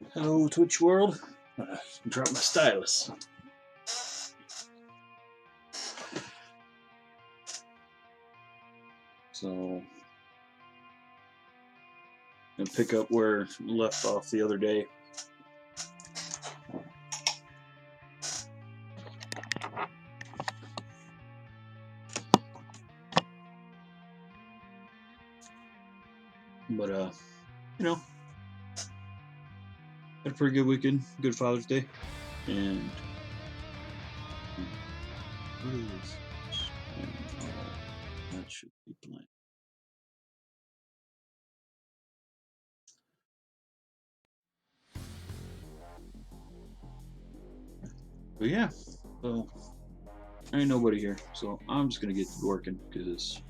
Hello, Twitch world. Drop my stylus. So, and pick up where left off the other day. But you know, had a pretty good weekend. Good Father's Day, and what is this? That should be blank. But yeah, so ain't nobody here, so I'm just gonna get to working because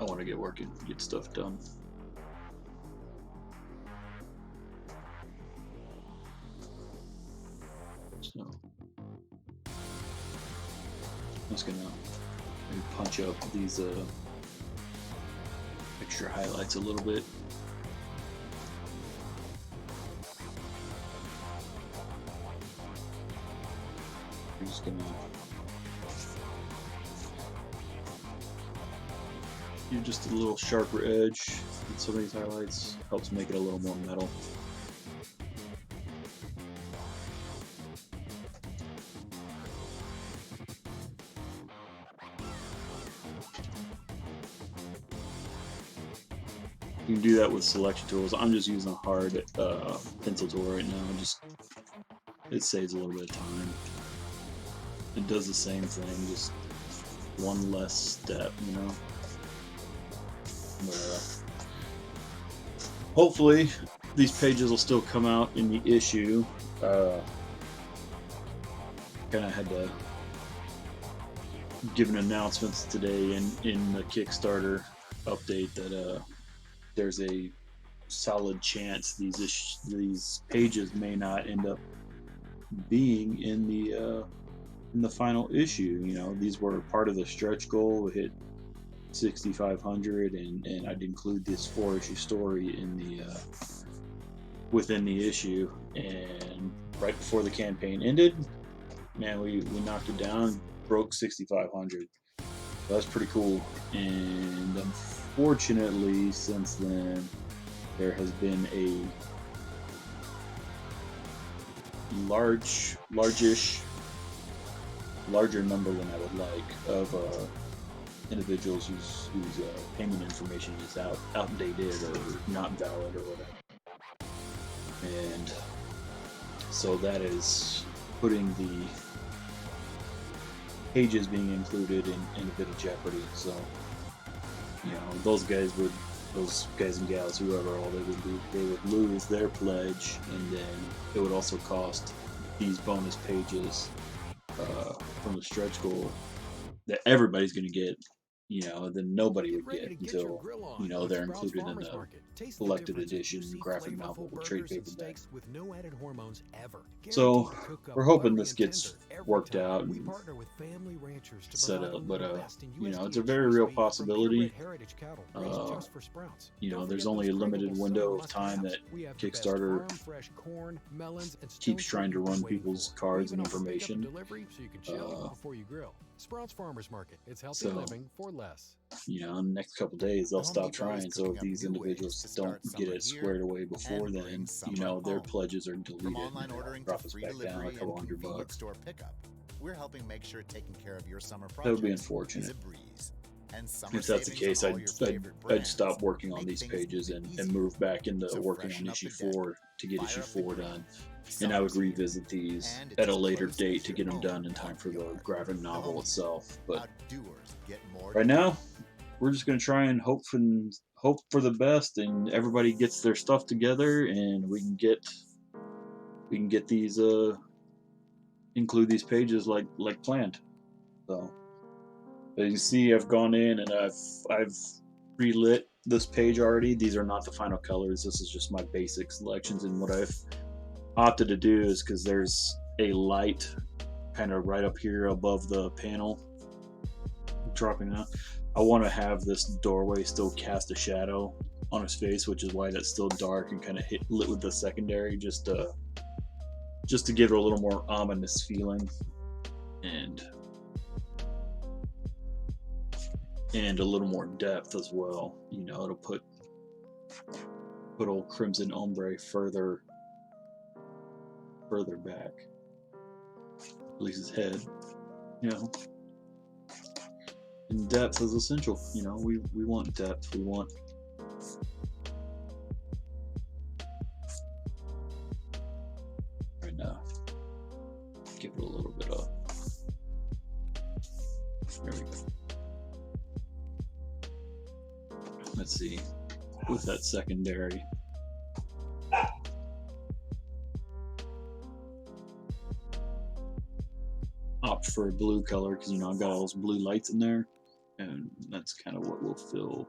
I want to get working, get stuff done. So I'm just gonna maybe punch up these extra highlights a little bit. I'm just gonna do just a little sharper edge with some of these highlights. Helps make it a little more metal. You can do that with selection tools. I'm just using a hard pencil tool right now. It saves a little bit of time. It does the same thing, just one less step, you know. But, hopefully, these pages will still come out in the issue. Kind of had to give an announcements today in the Kickstarter update that there's a solid chance these pages may not end up being in the final issue. You know, these were part of the stretch goal. We hit 6,500, and I'd include this 4-issue story in the within the issue. And right before the campaign ended, man, we knocked it down, broke 6,500. So that's pretty cool. And unfortunately, since then, there has been a larger number than I would like of individuals whose payment information is outdated or not valid or whatever. And so that is putting the pages being included in a bit of jeopardy. So, you know, those guys and gals, whoever, all they would lose their pledge, and then it would also cost these bonus pages from the stretch goal that everybody's going to get. You know, then nobody would get until, you know, they're included in the collected edition graphic novel trade paperback. So we're hoping this gets worked out and set up, but you know, it's a very real possibility. You know, there's only a limited window of time that Kickstarter keeps trying to run people's cards and information. Sprouts Farmers Market. It's healthy living for less. You know, in the next couple days they'll stop trying. So if these individuals don't get it squared away before then, you know, their pledges are deleted. Drop us back down a couple $100. We're helping make sure taking care of your summer project that would be unfortunate. If that's the case, I'd stop working on these pages and move back into working on issue 4 to get issue 4 done. And I would revisit these at a later date to get them done in time for the graphic novel itself. But right now, we're just going to try and hope for the best, and everybody gets their stuff together, and we can get these include these pages like planned. So as you see, I've gone in and I've relit this page already. These are not the final colors. This is just my basic selections, and what I've opted to do is, because there's a light kind of right up here above the panel dropping out, I want to have this doorway still cast a shadow on his face, which is why that's still dark and kind of lit with the secondary, just to give it a little more ominous feeling, and a little more depth as well. You know, it'll put old Crimson Ombre further back, at least his head. You know, and depth is essential. You know, we want depth. We want right now. Give it a little bit of. There we go. Let's see, with that secondary. Opt for a blue color because, you know, I've got all those blue lights in there, and that's kind of what will fill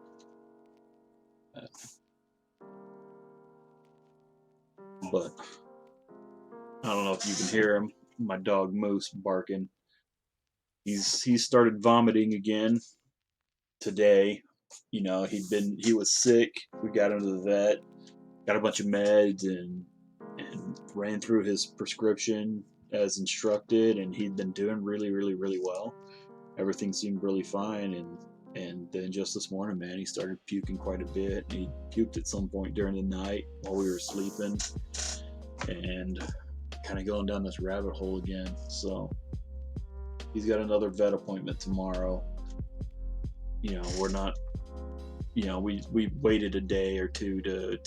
that. But I don't know if you can hear him, my dog Moose barking. He's started vomiting again today. You know, he was sick. We got him to the vet, got a bunch of meds, and ran through his prescription as instructed, and he'd been doing really well. Everything seemed really fine, and then just this morning, man, he started puking quite a bit. He puked at some point during the night while we were sleeping, and kind of going down this rabbit hole again. So he's got another vet appointment tomorrow. You know, we're not, you know, we waited a day or two to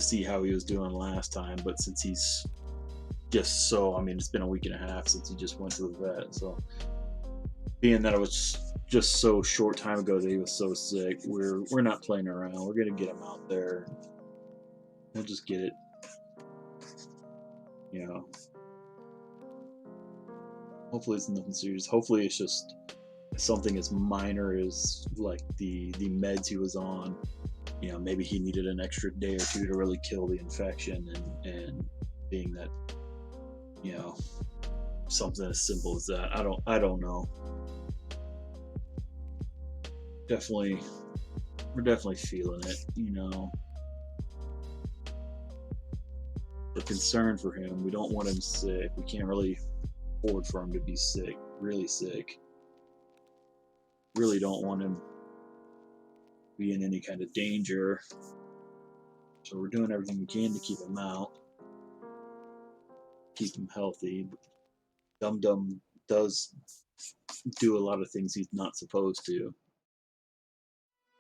see how he was doing last time, but since he's just so, I mean, it's been a week and a half since he just went to the vet, so being that it was just so short time ago that he was so sick, we're not playing around. We're gonna get him out there. We'll just get it, you know. Hopefully it's nothing serious. Hopefully it's just something as minor as like the meds he was on. You know, maybe he needed an extra day or two to really kill the infection, and being that, you know, something as simple as that. I don't know. We're definitely feeling it, you know. We're concerned for him. We don't want him sick. We can't really afford for him to be sick, really sick. Really don't want him to be in any kind of danger. So we're doing everything we can to keep him out, keep him healthy. Dum Dum does do a lot of things he's not supposed to,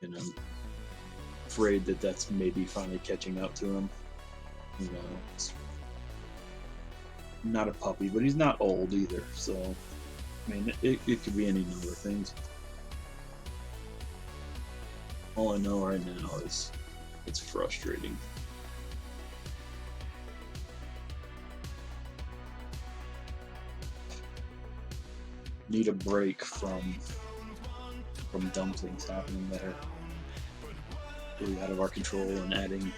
and I'm afraid that that's maybe finally catching up to him. You know, it's not a puppy, but he's not old either, so I mean, it could be any number of things. All I know right now is it's frustrating. Need a break from dumb things happening that are really out of our control and adding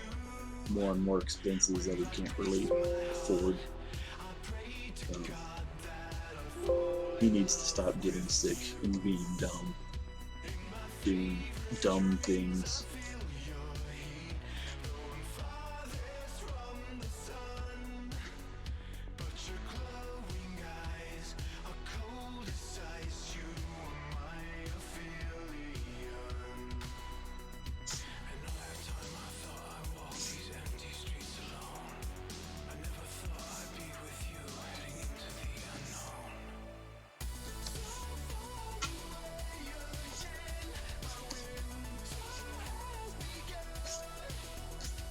more and more expenses that we can't really afford. So, he needs to stop getting sick and being dumb, doing dumb things.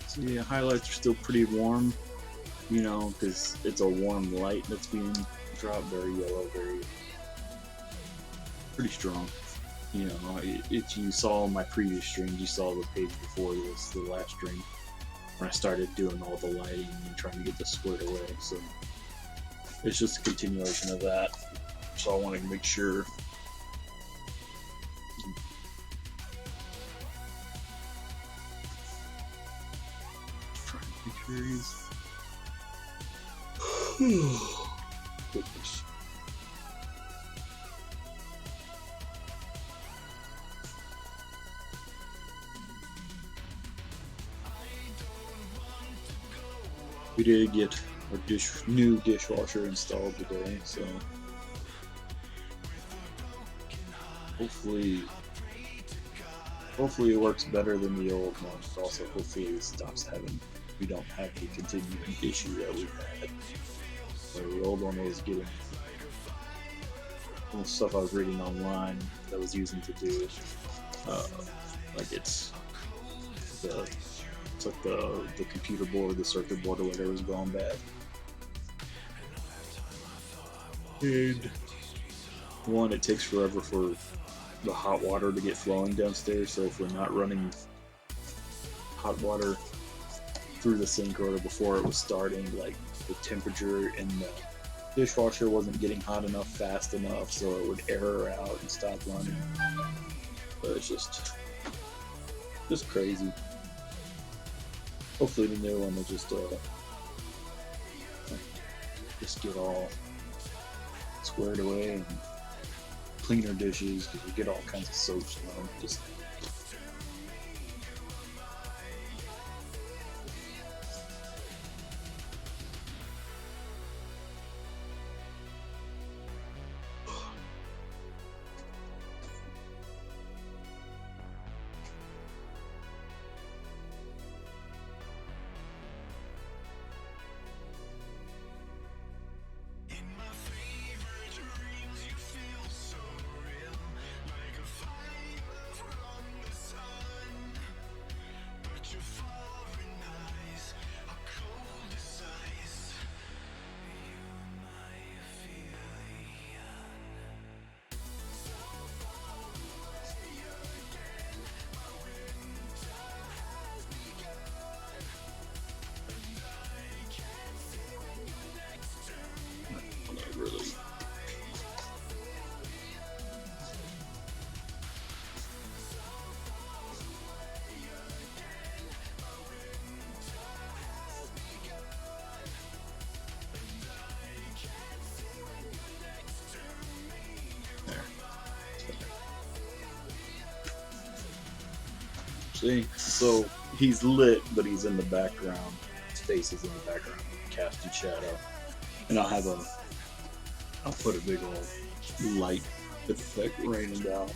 So yeah, highlights are still pretty warm, you know, because it's a warm light that's being dropped. Very yellow, very pretty strong. You know, if you saw my previous streams, you saw the page before this, the last stream, when I started doing all the lighting and trying to get this squared away. So it's just a continuation of that. So I wanted to make sure. Goodness. we did get our new dishwasher installed today, so hopefully it works better than the old one. But also, hopefully, it stops having. We don't have the continuing issue that we had. Where the old one was getting the stuff I was reading online that was using to do, like it's like the computer board, the circuit board, or whatever was going bad. And one, it takes forever for the hot water to get flowing downstairs, so if we're not running hot water through the sink or before it was starting, like the temperature in the dishwasher wasn't getting hot enough fast enough, so it would error out and stop running. But it's just crazy. Hopefully the new one will just get all squared away and clean our dishes, because we get all kinds of soaps in them. Just really. There. See? So he's lit, but he's in the background. His face is in the background, casting shadow. And I'll put a big old light effect raining down.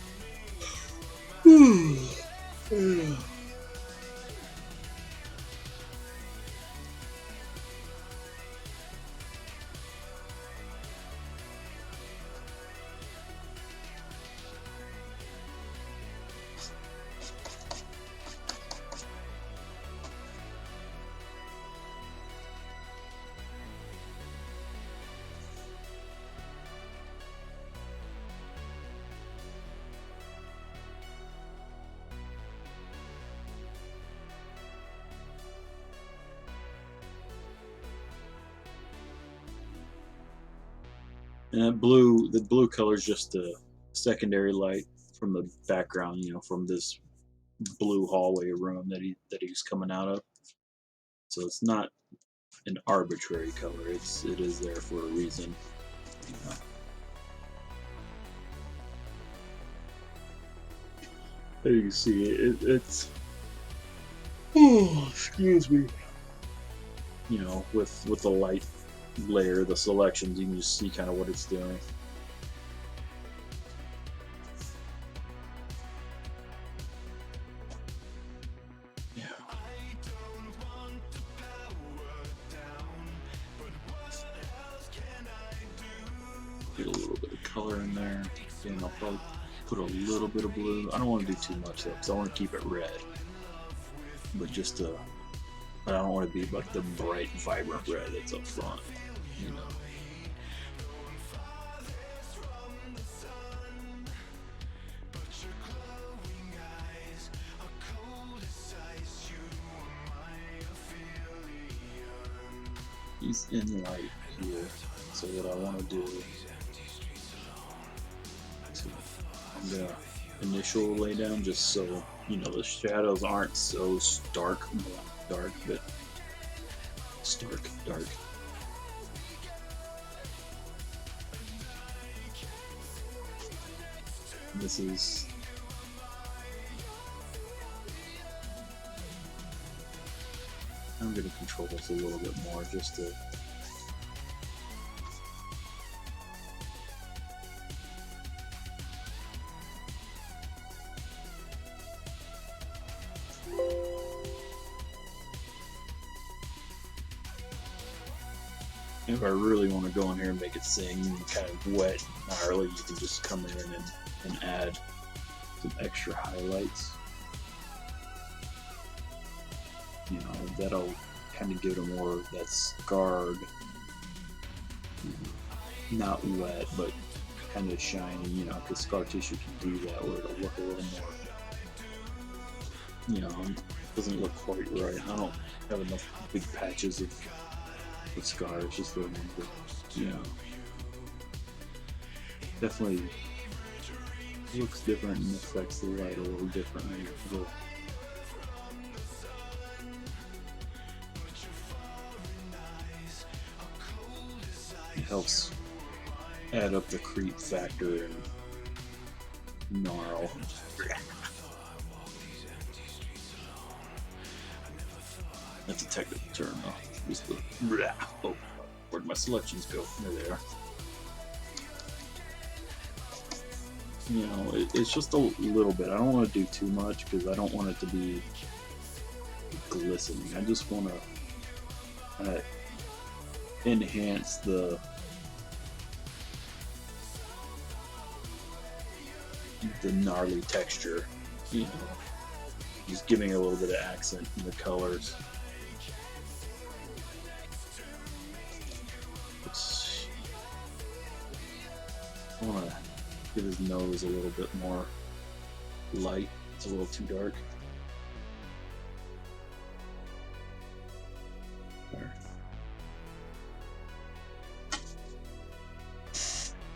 And the blue color is just a secondary light from the background, from this blue hallway room that he's coming out of. So it's not an arbitrary color. It is there for a reason. There you can see it's. Oh, excuse me. With the light layer, the selections, you can just see kind of what it's doing. Yeah. Get a little bit of color in there. And I'll probably put a little bit of blue. I don't want to do too much though, because I want to keep it red. But I don't want to be like the bright, vibrant red that's up front. He's in light here, so what I want to do, I'm gonna initial lay down just so the shadows aren't so dark, but stark dark. This is I'm going to control this a little bit more just to... If I really want to go in here and make it sing kind of wet, gnarly, you can just come in and add some extra highlights. You know, that'll kind of give it a more of that scarred, not wet, but kind of shiny, you know, because scar tissue can do that where it'll look a little more, you know, doesn't look quite right. I don't have enough big patches of scars, just the ones that, you know, definitely looks different and affects the light a little differently. It helps add up the creep factor and gnarl. That's a technical term, though. Just the oh, where'd my selections go? There they are. You know, it's just a little bit. I don't want to do too much because I don't want it to be glistening. I just want to kind of enhance the gnarly texture, you know, just giving a little bit of accent in the colors. I want to give his nose a little bit more light. It's a little too dark. There.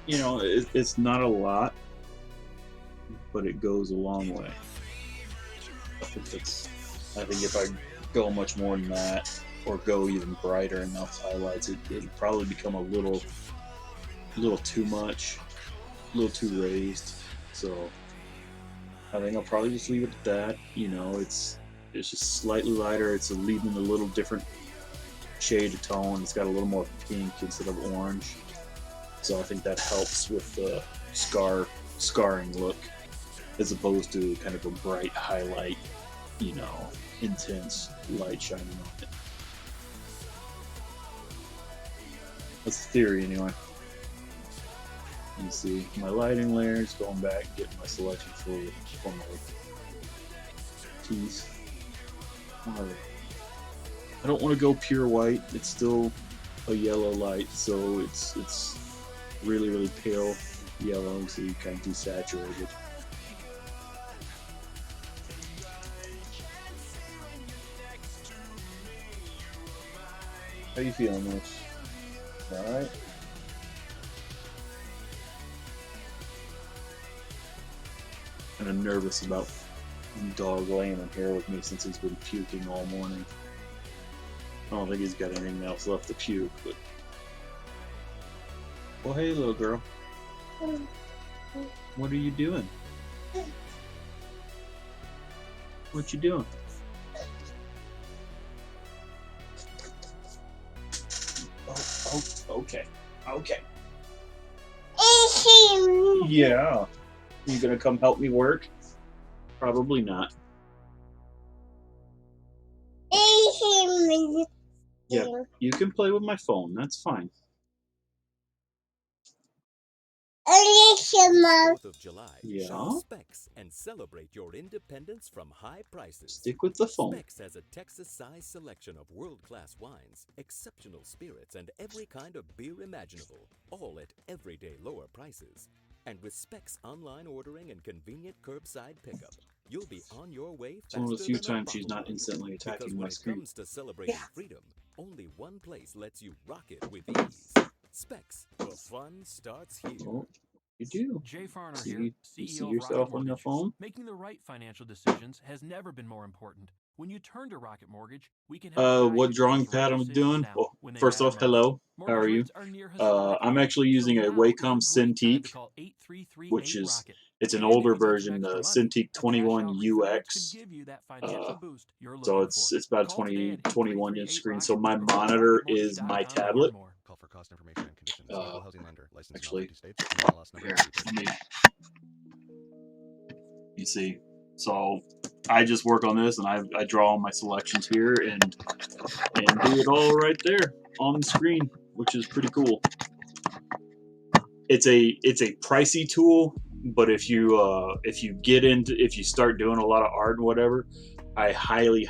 You know, it's not a lot, but it goes a long way. I think if I go much more than that, or go even brighter enough highlights, it'll probably become a little too much, a little too raised. So I think I'll probably just leave it at that. You know, it's just slightly lighter. It's leaving a little different shade of tone. It's got a little more pink instead of orange. So I think that helps with the scarring look, as opposed to kind of a bright highlight, you know, intense light shining on it. That's the theory, anyway. You see my lighting layers, going back, getting my selection for my teeth. I don't want to go pure white. It's still a yellow light, so it's really, really pale yellow, so you kind of desaturated. How you feeling, Mitch? Alright? Kind of nervous about the dog laying in here with me since he's been puking all morning. I don't think he's got anything else left to puke, but... Well, hey, little girl. What are you doing? What you doing? Oh, okay. Okay. Yeah. You gonna come help me work? Probably not. Yeah, you can play with my phone. That's fine. 4th of July, Yeah. shop Specs and celebrate your independence from high prices. Stick with the phone. Specs has a Texas-sized selection of world-class wines, exceptional spirits, and every kind of beer imaginable, all at everyday lower prices. And with Specs online ordering and convenient curbside pickup, you'll be on your way faster It's one of the few than a times she's not bottle. instantly Because attacking when my it screen. comes to celebrating freedom, only one place lets you rock it with ease. Specs. The fun starts here. Oh, you do. Jay Farner See, here, you CEO see of Rocket yourself on your Mortgage. phone? Making the right financial decisions has never been more important. When you turn to Rocket Mortgage, we can help guide What you drawing towards the right pad I'm decisions doing? now, Well, when they first matter off, most. hello. How Mortgage are you? rates are near historic I'm highs, actually so using a now is Wacom a great time to Cintiq, call 8338 which is Rocket. It's an And if older you switch version, to the extra money, Cintiq a cash 21 out refinance could UX. give you that financial boost you're So looking it's for. it's about a Call today at 21 inch screen. So 833-8-ROCKET my or visit monitor is my rocketmortgage.com to learn tablet. more. Call for cost information and conditions. Equal housing lender. Licensed in all Actually, 50 states. MLS number here, 3030. let me. You see, so I just work on this, and I draw all my selections here, and do it all right there on the screen, which is pretty cool. It's a pricey tool, but if you start doing a lot of art and whatever, I highly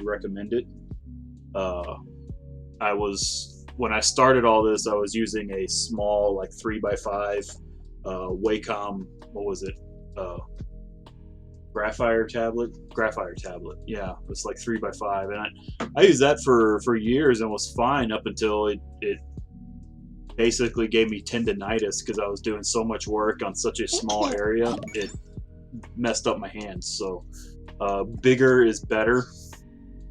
recommend it. When I started all this, I was using a small like 3x5 Wacom. What was it? Graphire tablet. Yeah, it's like 3x5, and I used that for years and was fine up until it basically gave me tendonitis because I was doing so much work on such a small area. It messed up my hands. So bigger is better.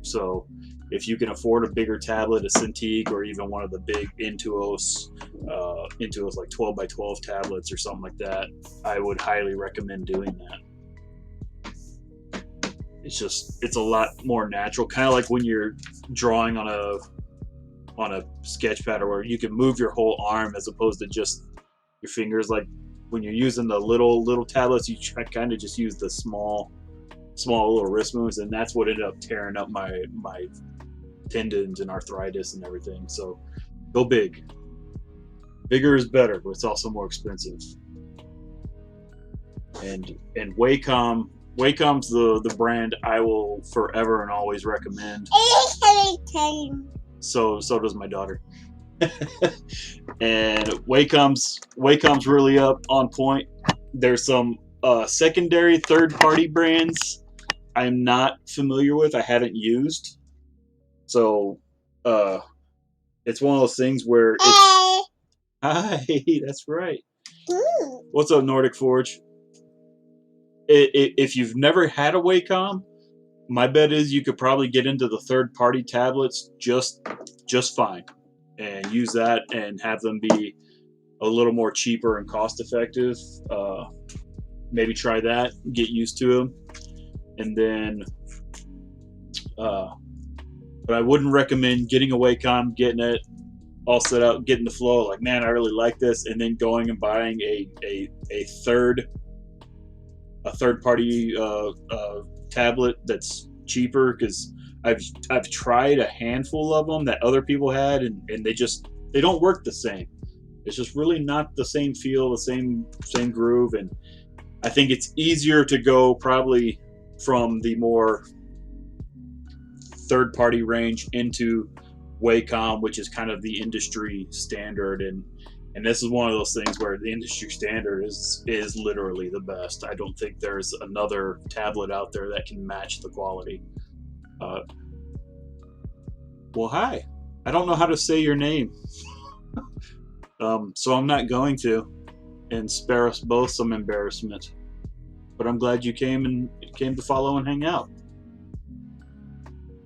So if you can afford a bigger tablet, a Cintiq, or even one of the big Intuos like 12x12 tablets or something like that, I would highly recommend doing that. It's a lot more natural, kind of like when you're drawing on a sketch pad, or where you can move your whole arm as opposed to just your fingers. Like when you're using the little tablets, you kind of just use the small little wrist moves, and that's what ended up tearing up my tendons and arthritis and everything. So go big. Bigger is better, but it's also more expensive. And Wacom's the brand I will forever and always recommend. So does my daughter. And Wacom's really up on point. There's some secondary third-party brands I'm not familiar with. I haven't used. So it's one of those things where it's hi, that's right. What's up, Nordic Forge? If you've never had a Wacom, my bet is you could probably get into the third-party tablets just fine, and use that and have them be a little more cheaper and cost-effective. Maybe try that, get used to them, and then. But I wouldn't recommend getting a Wacom, getting it all set up, getting the flow. Like, man, I really like this, and then going and buying a third-party tablet that's cheaper, because I've tried a handful of them that other people had, and they don't work the same. It's just really not the same feel, the same groove, and I think it's easier to go probably from the more third-party range into Wacom, which is kind of the industry standard, and this is one of those things where the industry standard is literally the best. I don't think there's another tablet out there that can match the quality. Well, hi. I don't know how to say your name, so I'm not going to, and spare us both some embarrassment. But I'm glad you came to follow and hang out.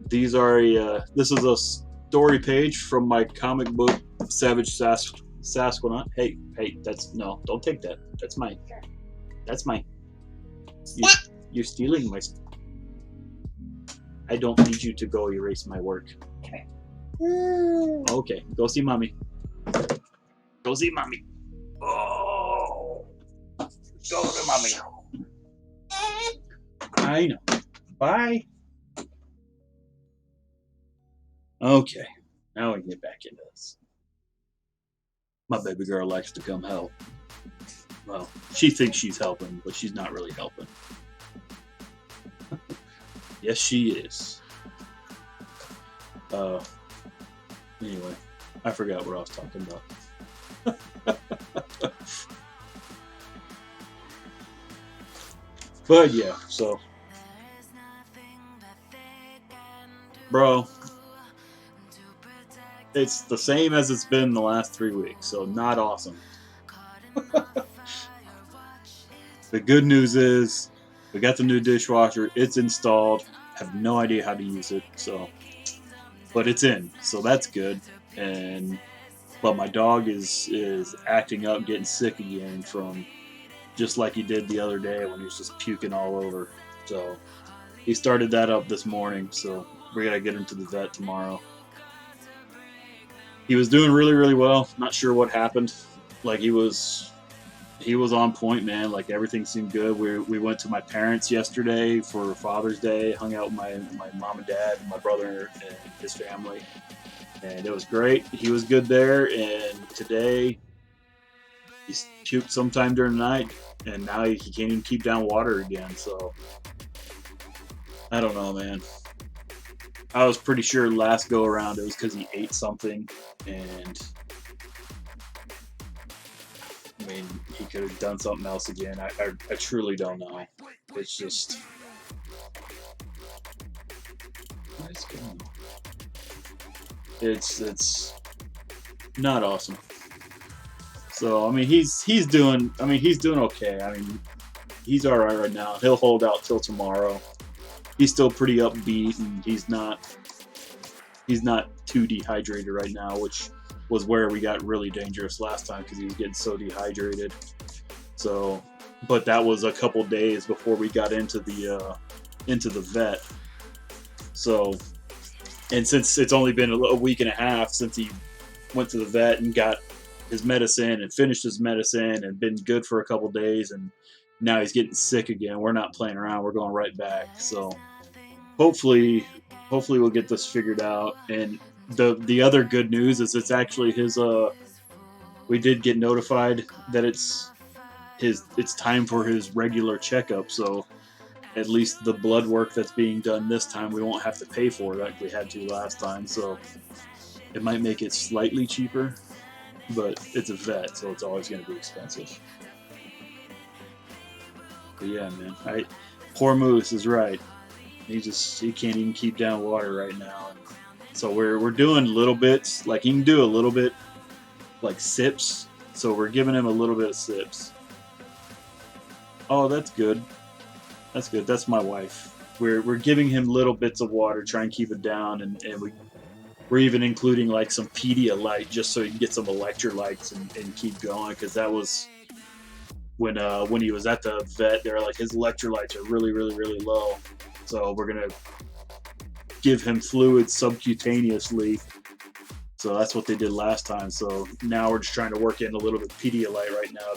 This is a story page from my comic book, Savage Sasquanaut. Hey, don't take that. That's mine. That's mine. You're stealing my. I don't need you to go erase my work. Okay. Okay, go see mommy. Go see mommy. Oh, go to mommy. I know. Bye. Okay, now we can get back into this. My baby girl likes to come help. Well, she thinks she's helping, but she's not really helping. Yes, she is. Anyway, I forgot what I was talking about. But yeah, so. Bro, it's the same as it's been the last 3 weeks, so not awesome. The good news is we got the new dishwasher. It's installed. I have no idea how to use it, but it's in, so that's good. But my dog is acting up, getting sick again from just like he did the other day when he was just puking all over. So he started that up this morning, so we gotta get him to the vet tomorrow. He was doing really, really well. Not sure what happened. Like he was on point, man. Like everything seemed good. We went to my parents yesterday for Father's Day, hung out with my mom and dad and my brother and his family. And it was great. He was good there. And today he puked sometime during the night, and now he can't even keep down water again. So I don't know, man. I was pretty sure last go around it was because he ate something, and I mean, he could have done something else again. I truly don't know. It's just nice going. It's not awesome. So I mean, he's doing okay. I mean, he's all right now. He'll hold out till tomorrow. He's still pretty upbeat, and he's not too dehydrated right now, which was where we got really dangerous last time because he was getting so dehydrated. So, but that was a couple days before we got into the vet. So, and since it's only been a week and a half since he went to the vet and got his medicine and finished his medicine and been good for a couple days, and now he's getting sick again. We're not playing around. We're going right back. So hopefully we'll get this figured out. And the other good news is it's actually his. We did get notified that it's time for his regular checkup. So at least the blood work that's being done this time, we won't have to pay for it like we had to last time. So it might make it slightly cheaper, but it's a vet, so it's always going to be expensive. But yeah, man, poor Moose is right. He can't even keep down water right now. And so we're doing little bits, like he can do a little bit, like sips. So we're giving him a little bit of sips. Oh, that's good. That's good. That's my wife. We're giving him little bits of water, try and keep it down, and we're even including like some Pedialyte just so he can get some electrolytes and keep going, because that was when he was at the vet. They're like, his electrolytes are really, really, really low. So we're gonna give him fluids subcutaneously. So that's what they did last time. So now we're just trying to work in a little bit of Pedialyte right now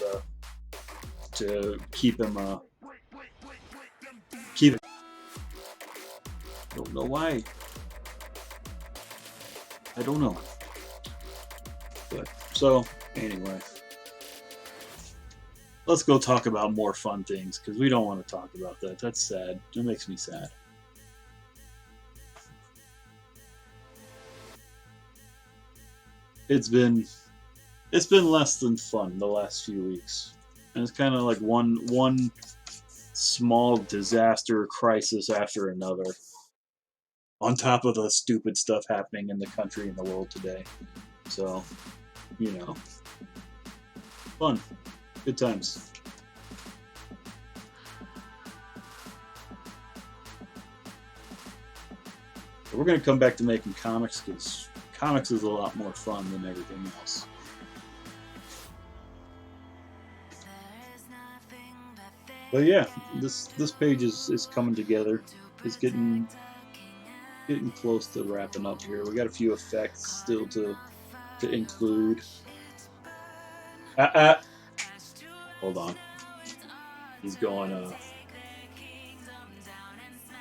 to keep him I don't know why. I don't know. But so anyway, let's go talk about more fun things, because we don't want to talk about that. That's sad. It makes me sad. It's been less than fun the last few weeks, and it's kind of like one small disaster crisis after another, on top of the stupid stuff happening in the country and the world today. So, fun, good times. We're going to come back to making comics, because comics is a lot more fun than everything else. But yeah, this page is coming together. It's getting close to wrapping up here. We got a few effects still to include. Hold on. He's going.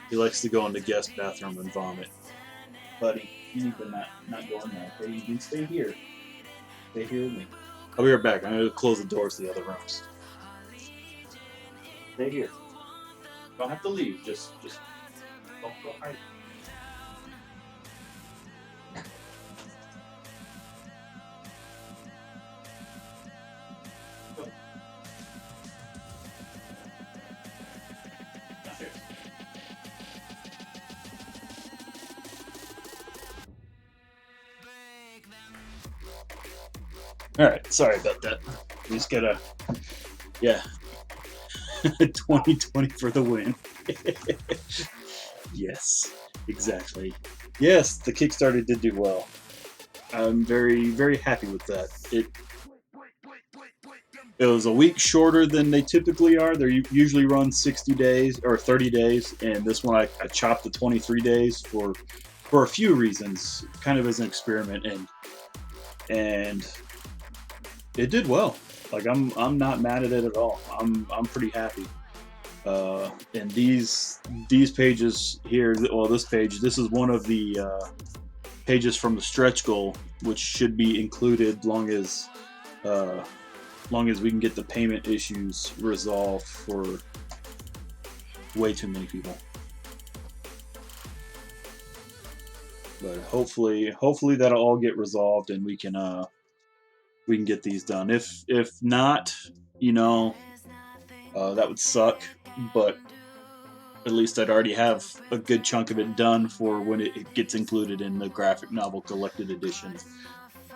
He likes to go in the guest bathroom and vomit. Buddy, you need to not go in there. Okay, you can stay here. Stay here with me. I'll be right back. I'm gonna close the doors to the other rooms. Stay here. Don't have to leave. Just don't go hide. Alright, sorry about that. We just gotta, 2020 for the win. Yes, exactly. Yes, the Kickstarter did do well. I'm very, very happy with that. It was a week shorter than they typically are. They usually run 60 days or 30 days, and this one I chopped to 23 days for a few reasons, kind of as an experiment, and it did well. Like I'm not mad at it at all. I'm pretty happy. And these pages here, well, this page, this is one of the pages from the stretch goal, which should be included long as we can get the payment issues resolved for way too many people. But hopefully that'll all get resolved and we can get these done. If not, you know, that would suck, but at least I'd already have a good chunk of it done for when it gets included in the graphic novel collected edition,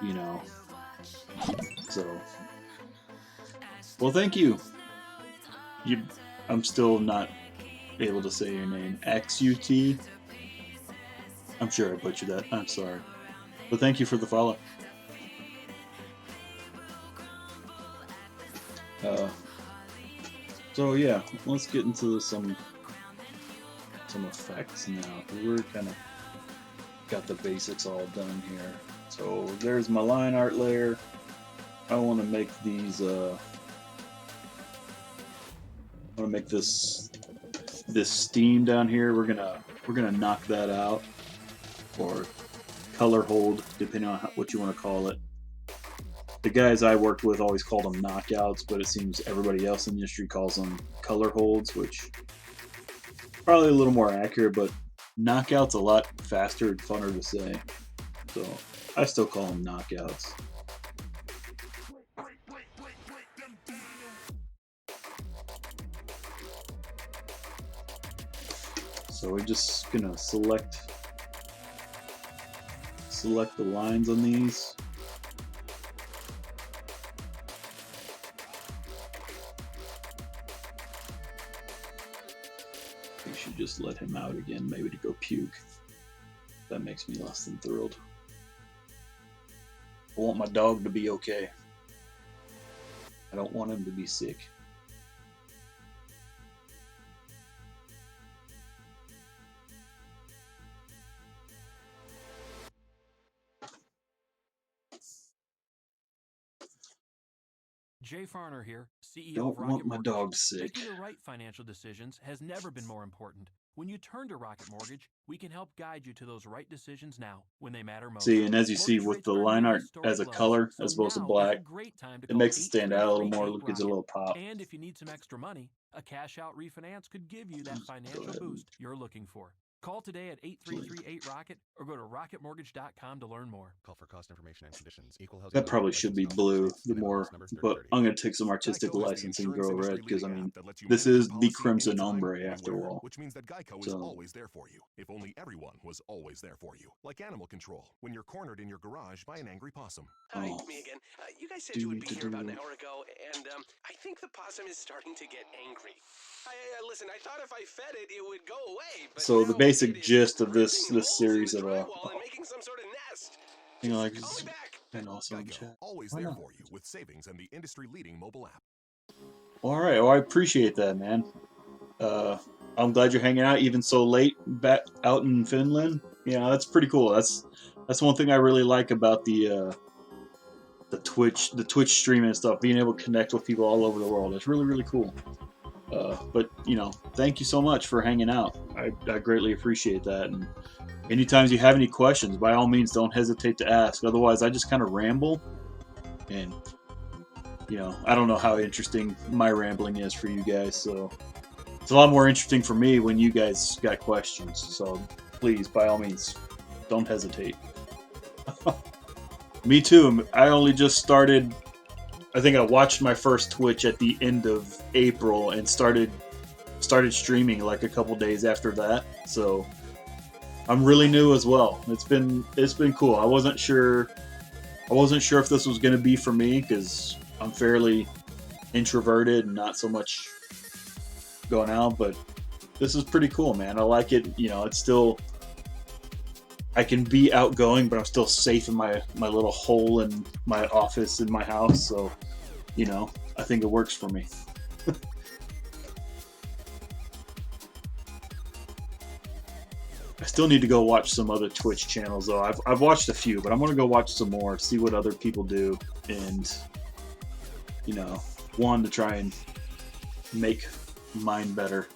you know. So, well, thank you. I'm still not able to say your name. XUT. I'm sure I butchered that. I'm sorry, but thank you for the follow. So yeah, let's get into some effects now. We're kind of got the basics all done here. So there's my line art layer. I want to make these. I want to make this steam down here. We're gonna knock that out, or color hold, depending on what you want to call it. The guys I worked with always called them knockouts, but it seems everybody else in the industry calls them color holds, which probably a little more accurate, but knockout's a lot faster and funner to say. So I still call them knockouts. So we're just gonna select the lines on these. We should just let him out again, maybe to go puke. That makes me less than thrilled. I want my dog to be okay. I don't want him to be sick. Jay Farner here, CEO Don't of Rocket want my Mortgage. dog sick. Making the right financial decisions has never been more important. When you turn to Rocket Mortgage, we can help guide you to those right decisions now when they matter most. See, and as you see Mortgage with rates the are line near art historic as a lows, color so as opposed to now is black, a great time to it call makes it stand out a little more. 833-8 It gives it a little pop. And if you need some extra money, a cash out refinance could give you that financial boost you're looking for. Call today at 8338-ROCKET or go to rocketmortgage.com to learn more. Call for cost information and conditions. Equal housing That lender, probably license should be number, blue, states, the NMLS more, number but 3030. I'm going to take some artistic Geico has the licensing insurance grow red industry because I leading mean app that lets you this manage your is the policy Crimson anytime, Ombre after anywhere, all. which means that Geico is So always there for you. If only everyone was always there for you. Like animal control, when you're cornered in your garage by an angry possum. Hi, oh, me again. You guys said you would be here about an hour ago, and I think the possum is starting to get angry. Listen, I thought if I fed it, it would go away, but so the now basic it is gist of ripping this holes series in of the drywall and making some sort of nest. you know, Just like call me back. and also in Geico, chat. always Why there not? for you with savings and the industry-leading mobile app. All right, well I appreciate that, man. I'm glad you're hanging out even so late back out in Finland. Yeah, that's pretty cool. That's one thing I really like about the Twitch streaming and stuff. Being able to connect with people all over the world. It's really really cool. But you know, thank you so much for hanging out. I greatly appreciate that. And anytime you have any questions, by all means, don't hesitate to ask. Otherwise, I just kind of ramble, and you know, I don't know how interesting my rambling is for you guys. So it's a lot more interesting for me when you guys got questions. So please, by all means, don't hesitate. Me too. I only just started. I think I watched my first Twitch at the end of April and started streaming like a couple days after that. So I'm really new as well. It's been cool. I wasn't sure if this was going to be for me because I'm fairly introverted and not so much going out, but this is pretty cool, man. I like it. You know, it's still, I can be outgoing, but I'm still safe in my little hole in my office in my house. So, you know, I think it works for me. I still need to go watch some other Twitch channels though. I've watched a few, but I'm gonna go watch some more, see what other people do, and you know, one, to try and make mine better,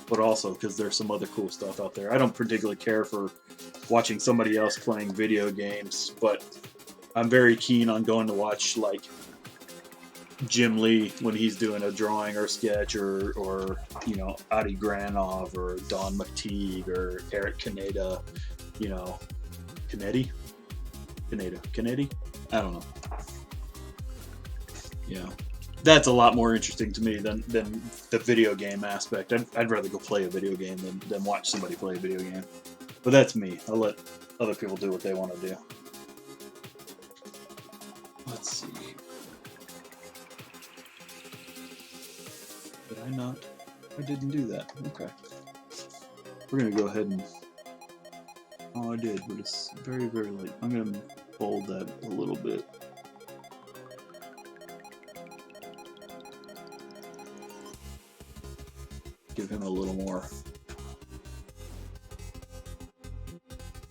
but also because there's some other cool stuff out there. I don't particularly care for watching somebody else playing video games, but I'm very keen on going to watch like Jim Lee when he's doing a drawing or sketch, or you know, Adi Granov or Don McTeague or Eric Kaneda, you know, Kennedy? I don't know. Yeah, that's a lot more interesting to me than the video game aspect. I'd rather go play a video game than watch somebody play a video game. But that's me. I'll let other people do what they want to do. Let's see. Did I not? I didn't do that. Okay. We're going to go ahead and... Oh, I did, but it's very, very late. I'm going to bold that a little bit. Give him a little more.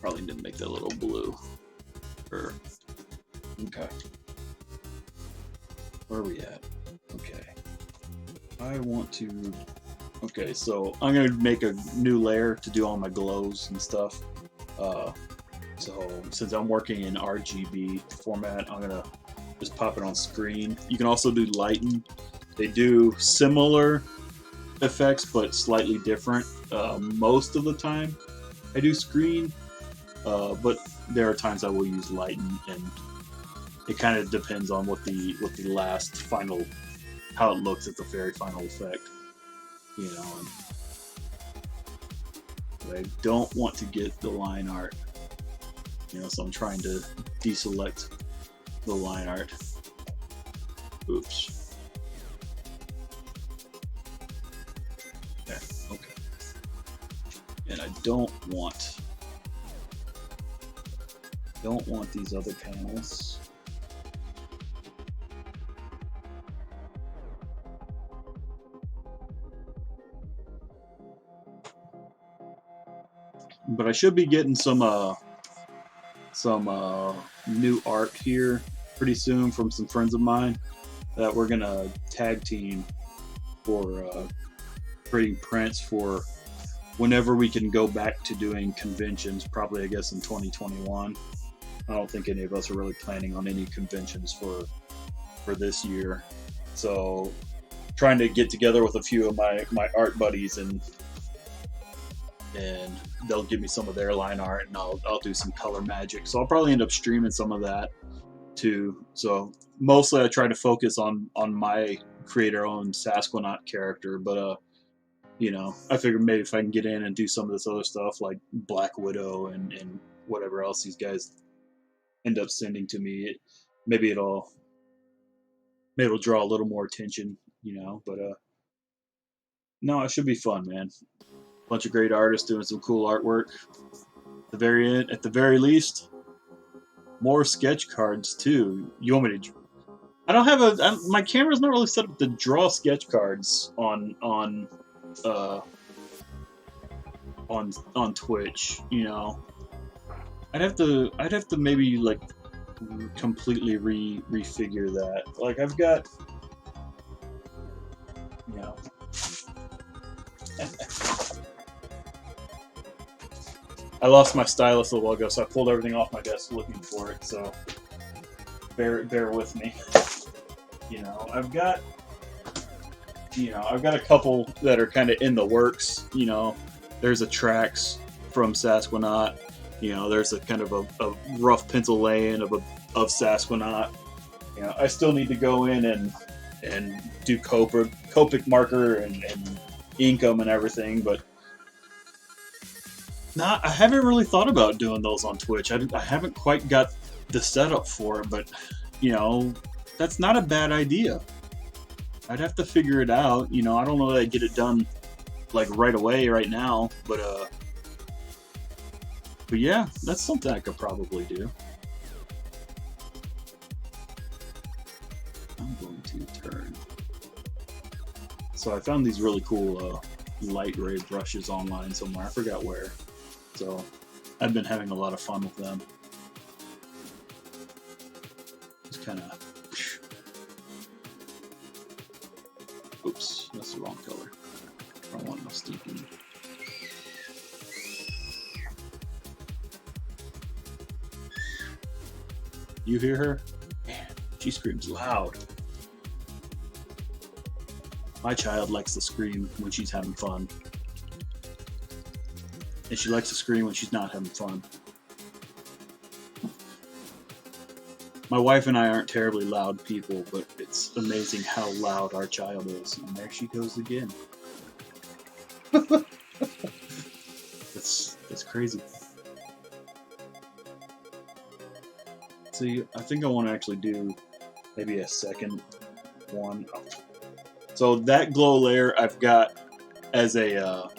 Probably didn't make that a little blue. Okay. Where are we at? Okay. I want to... Okay, so I'm going to make a new layer to do all my glows and stuff. So since I'm working in RGB format, I'm going to just pop it on screen. You can also do lighten. They do similar effects, but slightly different. Most of the time I do screen, but there are times I will use lighten, and it kind of depends on what the last final, how it looks at the very final effect, you know. But I don't want to get the line art, you know, so I'm trying to deselect the line art. Oops. There, okay. And I don't want these other panels. But I should be getting some new art here pretty soon from some friends of mine that we're gonna tag team for creating prints for whenever we can go back to doing conventions, probably I guess in 2021. I don't think any of us are really planning on any conventions for this year. So trying to get together with a few of my art buddies, and they'll give me some of their line art, and I'll do some color magic. So I'll probably end up streaming some of that too. So mostly I try to focus on my creator-owned Sasquanaut character, but you know, I figured maybe if I can get in and do some of this other stuff like Black Widow and whatever else these guys end up sending to me, maybe it'll draw a little more attention, you know. But no, it should be fun, man. Bunch of great artists doing some cool artwork. At the very least, more sketch cards too. You want me to? I don't have my camera's not really set up to draw sketch cards on Twitch. You know, I'd have to maybe like completely refigure that. Like I've got, you know. I lost my stylus a little while ago, so I pulled everything off my desk looking for it. So bear with me. You know, I've got a couple that are kind of in the works. You know, there's a Trax from Sasquanaut. You know, there's a kind of a rough pencil laying of Sasquanaut. You know, I still need to go in and do Copic marker and ink them and everything, but I haven't really thought about doing those on Twitch. I haven't quite got the setup for it, but you know, that's not a bad idea. I'd have to figure it out. You know, I don't know that I'd get it done like right away, right now, but yeah, that's something I could probably do. I'm going to to turn. So I found these really cool light ray brushes online somewhere. I forgot where. So I've been having a lot of fun with them. Just kind of... Oops, that's the wrong color. I don't want no stinking... You hear her? Man, she screams loud. My child likes to scream when she's having fun. And she likes to scream when she's not having fun. My wife and I aren't terribly loud people, but it's amazing how loud our child is. And there she goes again. That's crazy. See, I think I want to actually do maybe a second one. So that glow layer I've got as a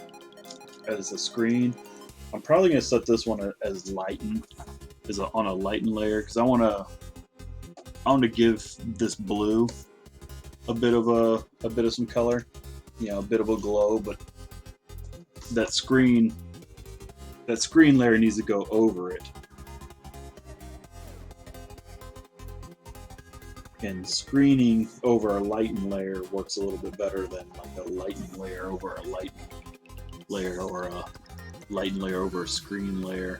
screen. I'm probably gonna set this one as lighten, on a lighten layer, because I want to give this blue a bit of some color, you know, a bit of a glow. But that screen layer needs to go over it. And screening over a lighten layer works a little bit better than like a lighten layer over a lighten layer, or a lighten layer over a screen layer.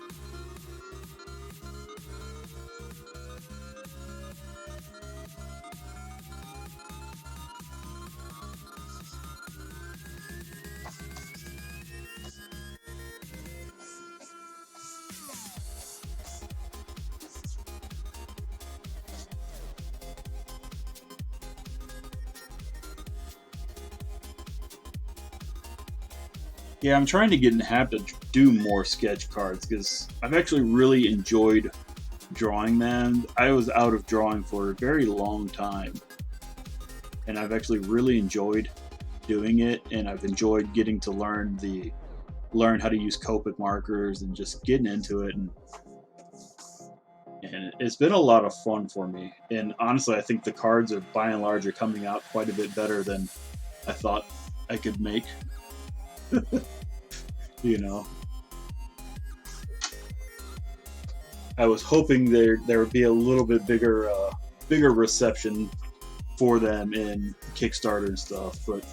Yeah, I'm trying to get in the habit to do more sketch cards, because I've actually really enjoyed drawing them. I was out of drawing for a very long time, and I've actually really enjoyed doing it, and I've enjoyed getting to learn how to use Copic markers and just getting into it, and it's been a lot of fun for me. And honestly, I think the cards are by and large coming out quite a bit better than I thought I could make. You know, I was hoping there would be a little bit bigger reception for them in Kickstarter and stuff, but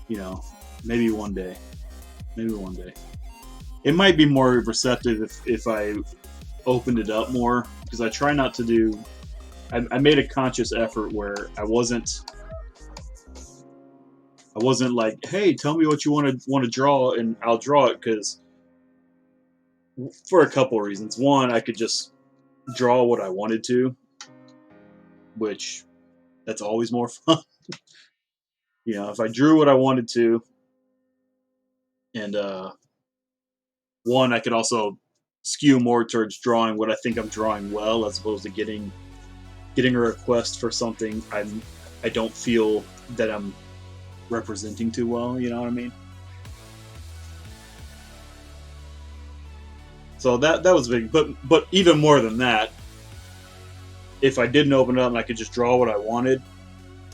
you know, maybe one day. It might be more receptive if I opened it up more, because I try not to do. I made a conscious effort where I wasn't like, hey, tell me what you want to draw and I'll draw it, because for a couple of reasons. One, I could just draw what I wanted to, which that's always more fun. You know, if I drew what I wanted to, and one, I could also skew more towards drawing what I think I'm drawing well, as opposed to getting a request for something I don't feel that I'm representing too well, you know what I mean? So that was big, but even more than that, if I didn't open it up and I could just draw what I wanted,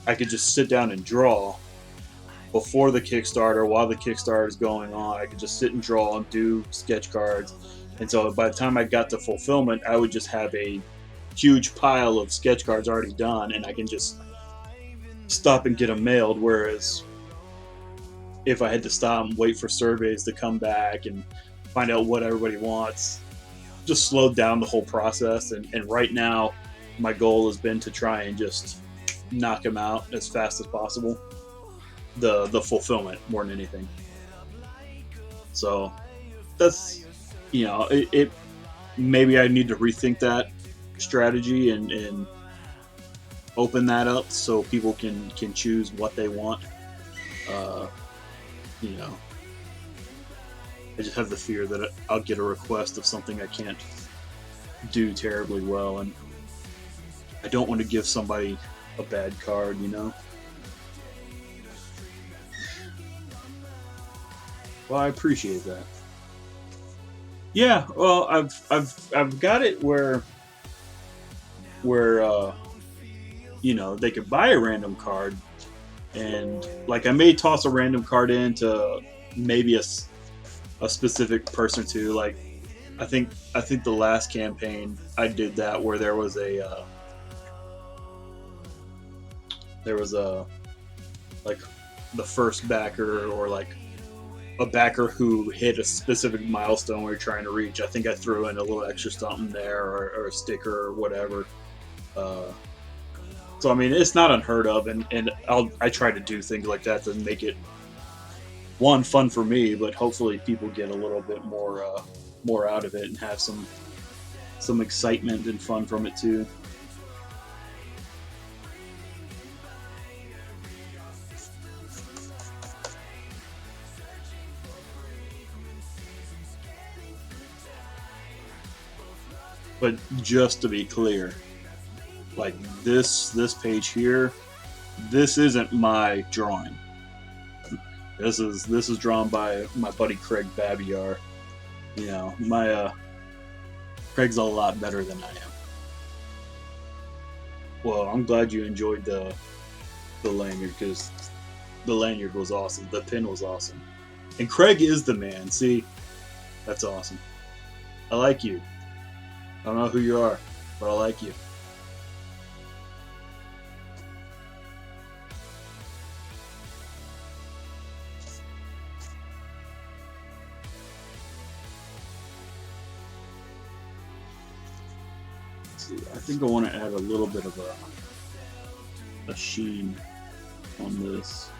I could just sit down and draw before the Kickstarter, while the Kickstarter is going on. I could just sit and draw and do sketch cards, and so by the time I got to fulfillment, I would just have a huge pile of sketch cards already done, and I can just stop and get them mailed. Whereas if I had to stop and wait for surveys to come back and find out what everybody wants, just slowed down the whole process. And right now, my goal has been to try and just knock them out as fast as possible. The fulfillment more than anything. So that's, you know, it maybe I need to rethink that strategy and open that up so people can choose what they want. You know, I just have the fear that I'll get a request of something I can't do terribly well, and I don't want to give somebody a bad card, you know. Well, I appreciate that. Yeah, well, I've got it where you know, they could buy a random card, and like I may toss a random card into maybe a specific person too. Like I think the last campaign I did that where there was a like the first backer, or like a backer who hit a specific milestone we are trying to reach. I think I threw in a little extra something there, or a sticker or whatever. So I mean, it's not unheard of, and I try to do things like that to make it one fun for me, but hopefully people get a little bit more out of it and have some excitement and fun from it too. But just to be clear, like this page here, this isn't my drawing. This is drawn by my buddy Craig Babiar. You know, my Craig's a lot better than I am. Well, I'm glad you enjoyed the lanyard, because the lanyard was awesome. The pin was awesome, and Craig is the man. See, that's awesome. I like you. I don't know who you are, but I like you. Let's see, I think I want to add a little bit of a sheen on this.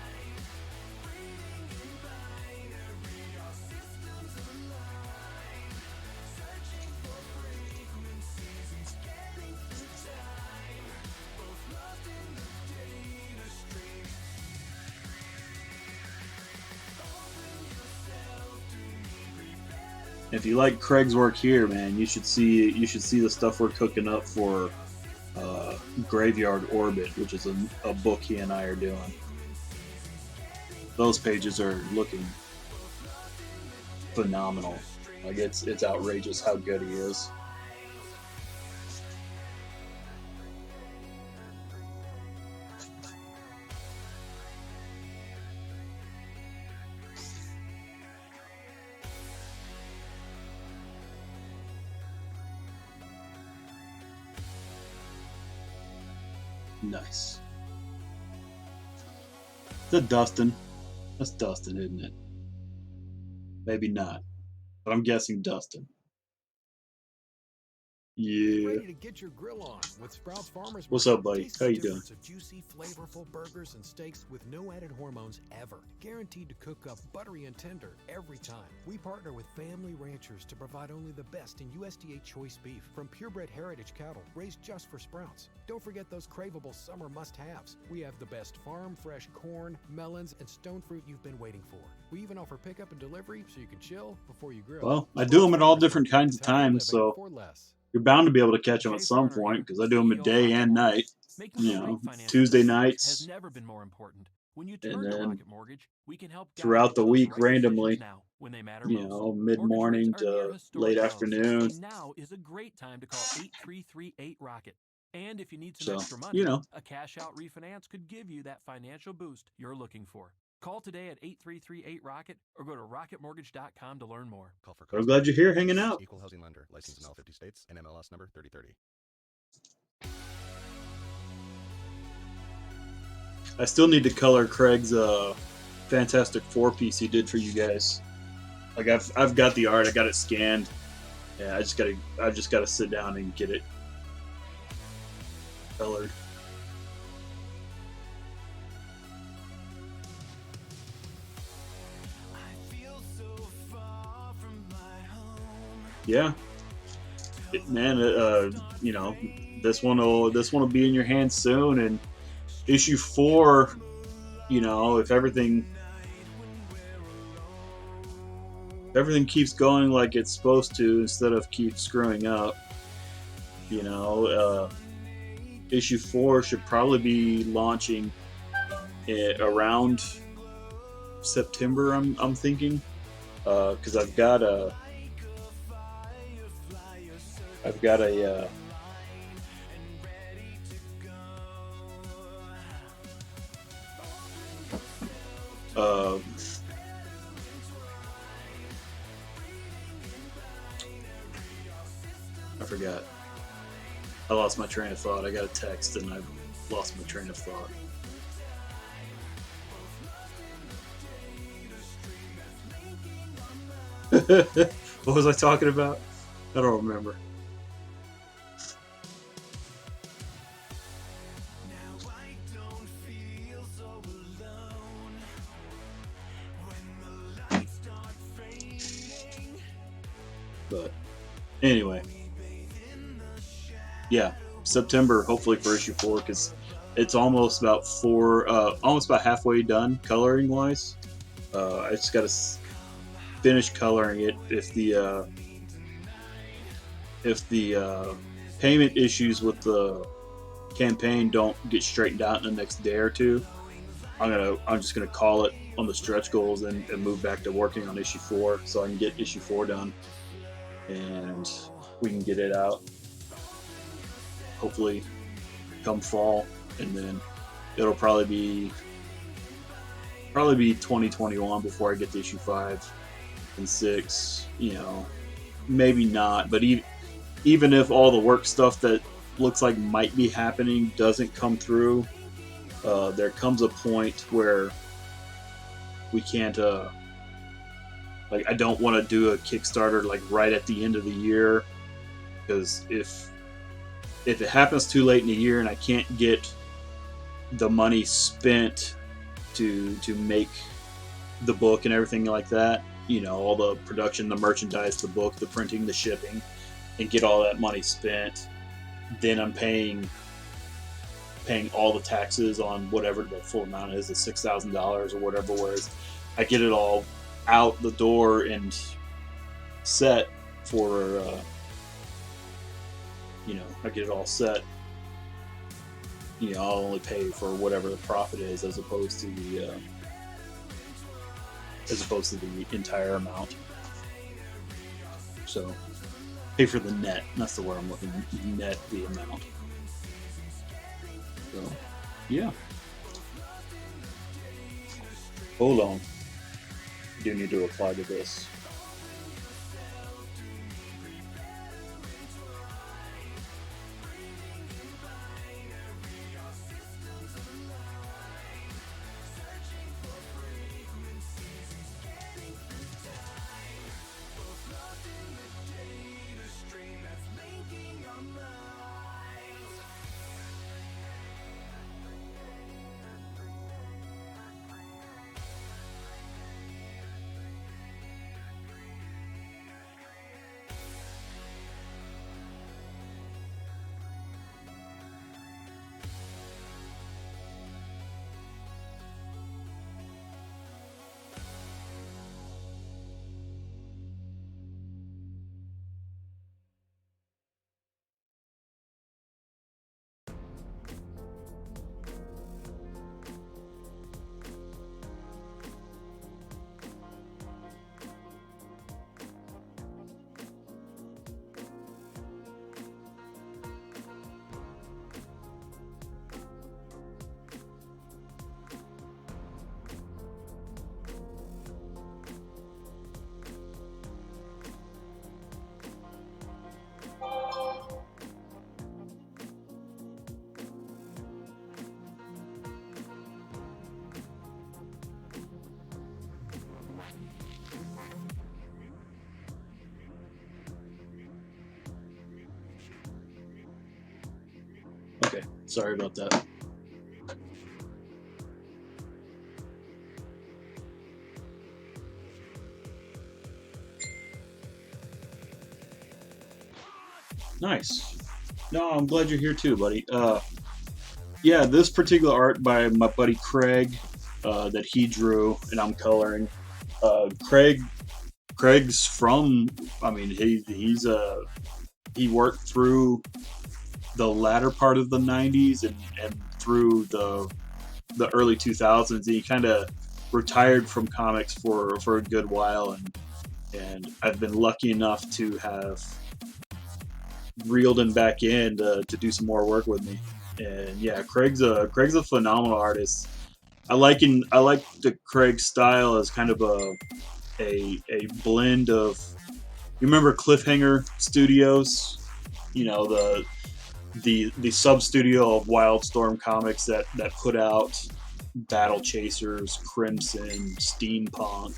If you like Craig's work here, man, you should see the stuff we're cooking up for Graveyard Orbit, which is a book he and I are doing. Those pages are looking phenomenal. Like it's outrageous how good he is. Nice. Is that Dustin? That's Dustin, isn't it? Maybe not, but I'm guessing Dustin. Yeah. Ready to get your grill on with Sprouts Farmers What's Market. up, buddy? Taste How the you doing? difference of juicy, flavorful burgers and steaks with no added hormones ever. Guaranteed to cook up buttery and tender every time. We partner with family ranchers to provide only the best in USDA choice beef from purebred heritage cattle raised just for Sprouts. Don't forget those craveable summer must-haves. We have the best farm fresh corn, melons, and stone fruit you've been waiting for. We even offer pickup and delivery so you can chill before you grill. Well, I do them at all different kinds of times, so you're bound to be able to catch them at some point, because I do them at day and night. You know, Tuesday nights, never been more important. When you and turn to then Rocket Mortgage, we can help guide throughout you the to those week right decisions randomly, now when they matter you most. know, Mortgage mid-morning rates are near to historic late lows, afternoon. and now is a great time to call 8338-ROCKET. And if you need some So, extra money, you know, a cash-out refinance could give you that financial boost you're looking for. Call today at 8338-ROCKET or go to rocketmortgage.com to learn more. Call for I'm glad you're here hanging out. Equal housing lender. Licensed in all 50 states. NMLS number 3030. I still need to color Craig's Fantastic Four piece he did for you guys. Like I've got the art, I got it scanned. Yeah, I just gotta sit down and get it colored. Yeah, man. You know, this one will be in your hands soon, and issue 4. You know, if everything keeps going like it's supposed to, instead of keep screwing up, you know, issue 4 should probably be launching around September. I'm thinking, because I've got a I forgot. I lost my train of thought. I got a text and I lost my train of thought. What was I talking about? I don't remember. But anyway, yeah, September hopefully for issue 4 because it's almost about almost about halfway done coloring wise. I just got to finish coloring it. If the payment issues with the campaign don't get straightened out in the next day or two, I'm just gonna call it on the stretch goals and move back to working on issue 4 so I can get issue 4 done and we can get it out hopefully come fall, and then it'll probably be 2021 before I get to issue 5 and 6. You know, maybe not, but even if all the work stuff that looks like might be happening doesn't come through, there comes a point where we can't like, I don't want to do a Kickstarter like right at the end of the year, because if it happens too late in the year and I can't get the money spent to make the book and everything like that, you know, all the production, the merchandise, the book, the printing, the shipping, and get all that money spent, then I'm paying all the taxes on whatever the full amount is, the $6,000 or whatever, whereas I get it all out the door and set for you know, I get it all set, you know, I'll only pay for whatever the profit is as opposed to the entire amount. So pay for the net, that's the word I'm looking, net the amount. So yeah, hold on, I do need to reply to this. Okay, sorry about that. Nice. No, I'm glad you're here too, buddy. Yeah, this particular art by my buddy Craig, that he drew and I'm coloring. Craig's from, I mean, he worked through the latter part of the 90s and through the early 2000s. He kind of retired from comics for a good while, and I've been lucky enough to have reeled him back in to do some more work with me. And yeah, Craig's a phenomenal artist. I like the Craig style as kind of a blend of. You remember Cliffhanger Studios? You know, the sub studio of Wildstorm Comics that put out Battle Chasers, Crimson, Steampunk,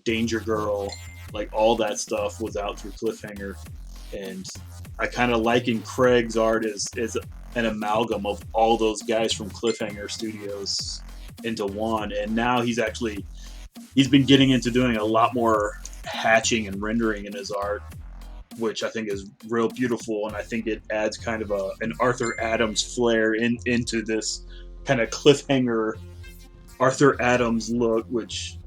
Danger Girl, like all that stuff was out through Cliffhanger, and I kind of liken Craig's art as an amalgam of all those guys from Cliffhanger Studios into one, and now he's been getting into doing a lot more hatching and rendering in his art, which I think is real beautiful, and I think it adds kind of an Arthur Adams flair into this kind of Cliffhanger Arthur Adams look, which,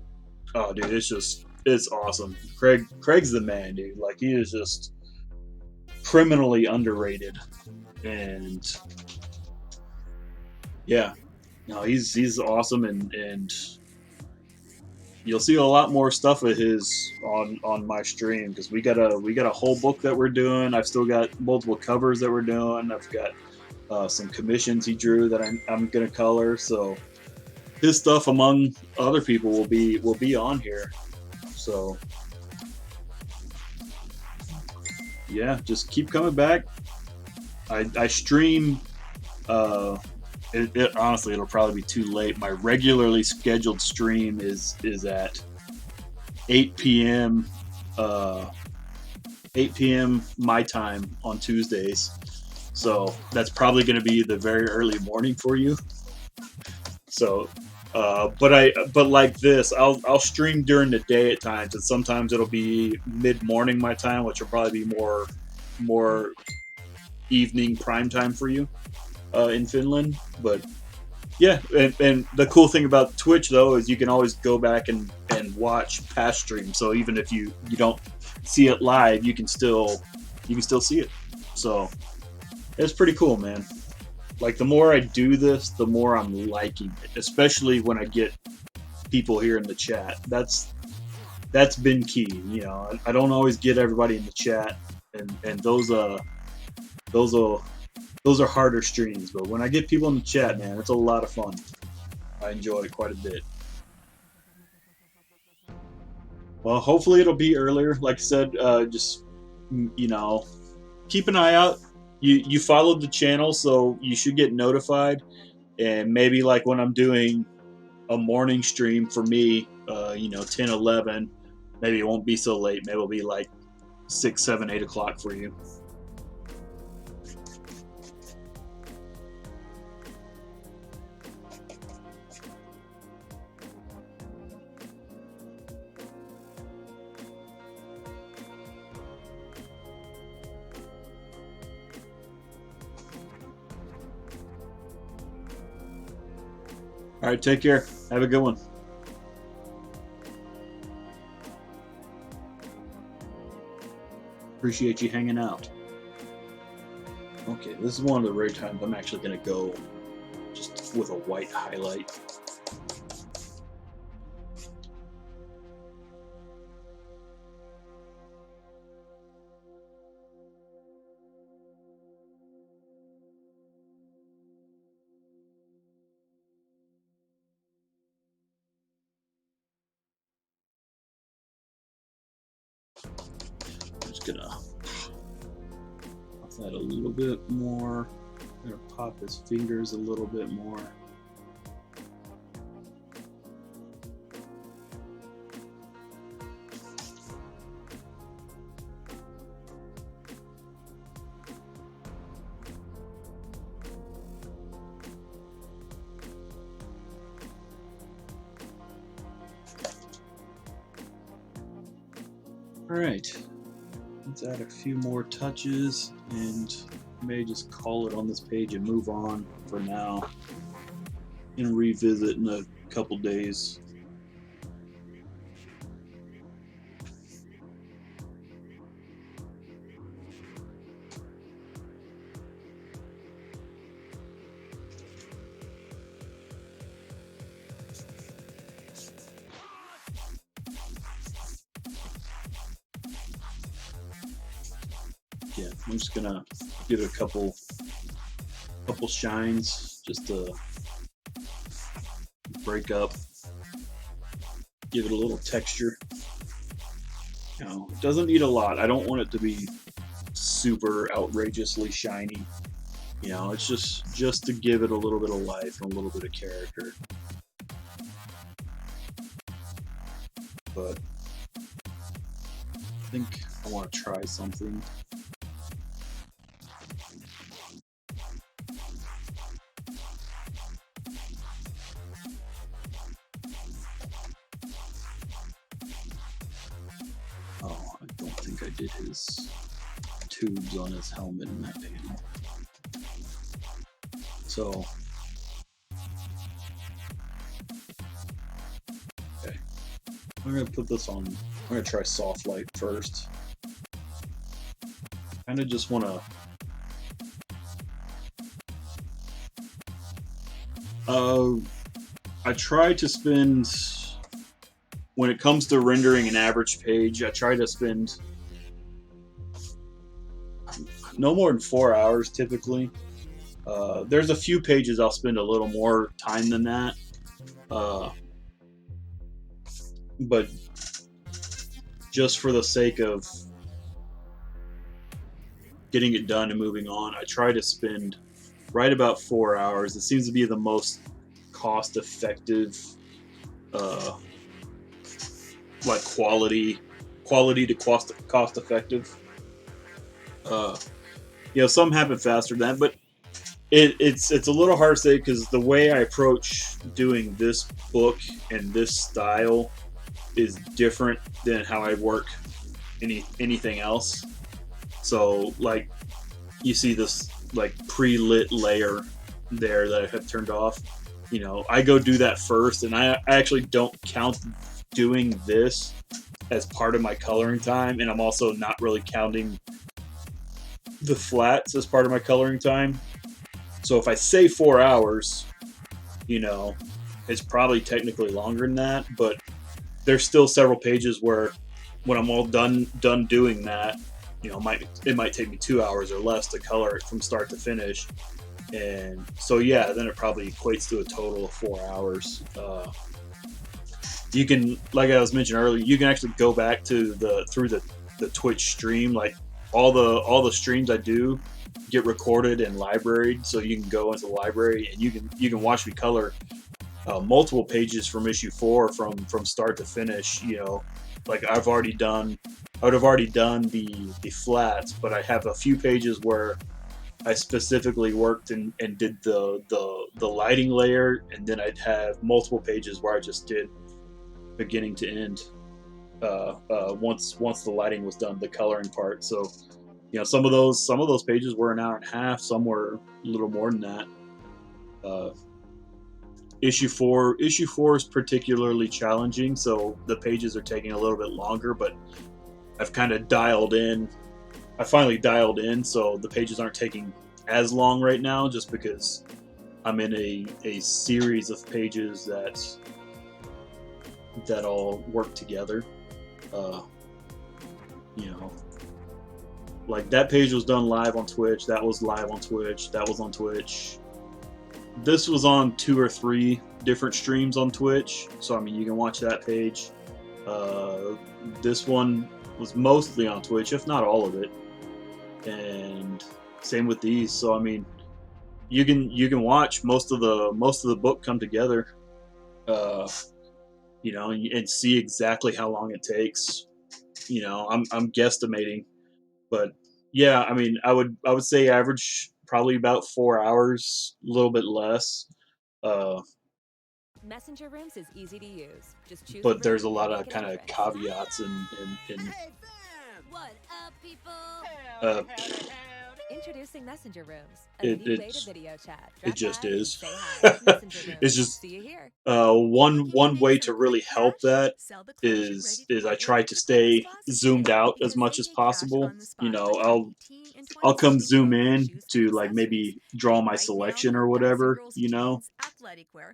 oh dude, it's awesome. Craig's the man, dude. Like, he is just criminally underrated, and yeah, no, he's awesome, and you'll see a lot more stuff of his on my stream, because we got a whole book that we're doing. I've still got multiple covers that we're doing. I've got some commissions he drew that I'm gonna color. So his stuff, among other people, will be on here. So yeah, just keep coming back. I stream. Honestly, it'll probably be too late. My regularly scheduled stream is at 8 p.m. 8 p.m. my time on Tuesdays. So that's probably going to be the very early morning for you. So, but like this, I'll stream during the day at times, and sometimes it'll be mid morning my time, which will probably be more evening prime time for you in Finland. But yeah, and the cool thing about Twitch though is you can always go back and watch past streams. So even if you don't see it live, you can still see it. So it's pretty cool, man. Like, the more I do this, the more I'm liking it, especially when I get people here in the chat. That's been key. You know, I don't always get everybody in the chat, and those are harder streams. But when I get people in the chat, man, it's a lot of fun. I enjoy it quite a bit. Well, hopefully it'll be earlier. Like I said, just, you know, keep an eye out. You followed the channel, so you should get notified. And maybe, like, when I'm doing a morning stream for me, 10, 11, maybe it won't be so late. Maybe it'll be like 6, 7, 8 o'clock for you. All right, take care. Have a good one. Appreciate you hanging out. Okay, this is one of the rare times I'm actually going to go just with a white highlight. Gonna pop that a little bit more. I'm gonna pop his fingers a little bit more. All right. Let's add a few more touches, and may just call it on this page and move on for now, and revisit in a couple days. Yeah, I'm just gonna give it a couple shines just to break up, give it a little texture. You know, it doesn't need a lot. I don't want it to be super outrageously shiny. You know, it's just to give it a little bit of life and a little bit of character. But I think I want to try something. Oh, I don't think I did his tubes on his helmet in that panel. So, okay, I'm gonna put this on. I'm gonna try soft light first. Kind of just want to. I try to spend, when it comes to rendering an average page, I try to spend no more than 4 hours typically. There's a few pages I'll spend a little more time than that. But just for the sake of getting it done and moving on, I try to spend right about 4 hours. It seems to be the most cost-effective, like quality to cost-effective. You know, some happen faster than that, but it's a little hard to say because the way I approach doing this book and this style is different than how I work anything else. So, like, you see this like pre-lit layer there that I have turned off. You know, I go do that first, and I actually don't count doing this as part of my coloring time, and I'm also not really counting the flats as part of my coloring time. So if I say 4 hours, you know, it's probably technically longer than that, but there's still several pages where when I'm all done doing that, you know, it might take me 2 hours or less to color it from start to finish. And so, yeah, then it probably equates to a total of 4 hours. You can, like I was mentioning earlier, you can actually go back to through the Twitch stream. Like all the streams I do get recorded and libraried, so you can go into the library and you can watch me color multiple pages from issue 4 from start to finish. You know, like I would have already done the flats, but I have a few pages where I specifically worked and did the lighting layer, and then I'd have multiple pages where I just did beginning to end. Once the lighting was done, the coloring part. So, you know, some of those pages were an hour and a half. Some were a little more than that. Issue 4 is particularly challenging, so the pages are taking a little bit longer. But I've kind of dialed in. I finally dialed in, so the pages aren't taking as long right now, just because I'm in a series of pages that all work together. You know, like that page was done live on Twitch. That was live on Twitch. That was on Twitch. This was on 2 or 3 different streams on Twitch, so I mean you can watch that page. This one was mostly on Twitch, if not all of it, and same with these. So I mean, you can watch most of the book come together, you know, and see exactly how long it takes. You know, I'm guesstimating, but yeah, I mean, I would say average probably about 4 hours, a little bit less. Messenger Rooms is easy to use. Just choose But there's a room lot and of make an kind of entrance. caveats and What up, people? uh, Introducing Messenger Rooms, a it new way to video chat. it Drop just by and is. say hi. Messenger Rooms. It's just See you here. one way to really help that is I try to stay zoomed out as much as possible. You know, I'll come zoom in to like maybe draw my selection or whatever, you know.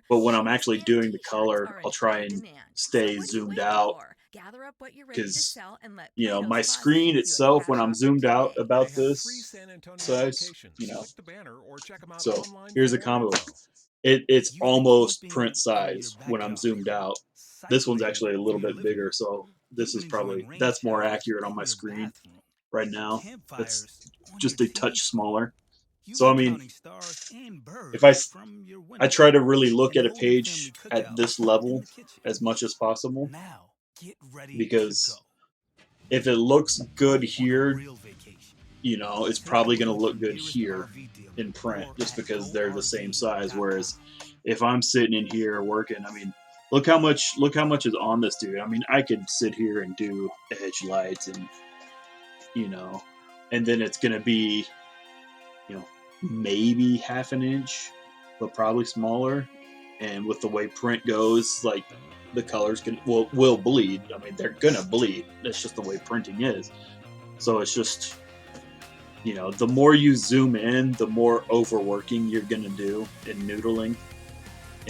But when I'm actually doing the color, I'll try and stay zoomed out because, you know, my screen itself, when I'm zoomed out about this size, you know. So here's a combo. it's almost print size when I'm zoomed out. This one's actually a little bit bigger, so this is probably, that's more accurate on my screen right now. That's just a touch smaller. So I mean, if I try to really look at a page at this level as much as possible, because if it looks good here, you know, it's probably going to look good here in print just because they're the same size. Whereas if I'm sitting in here working, I mean, look how much is on this dude. I mean, I could sit here and do edge lights and, you know, and then it's going to be, you know, maybe half an inch, but probably smaller. And with the way print goes, like the colors will bleed. I mean, they're gonna bleed. That's just the way printing is. So it's just, you know, the more you zoom in, the more overworking you're gonna do in noodling.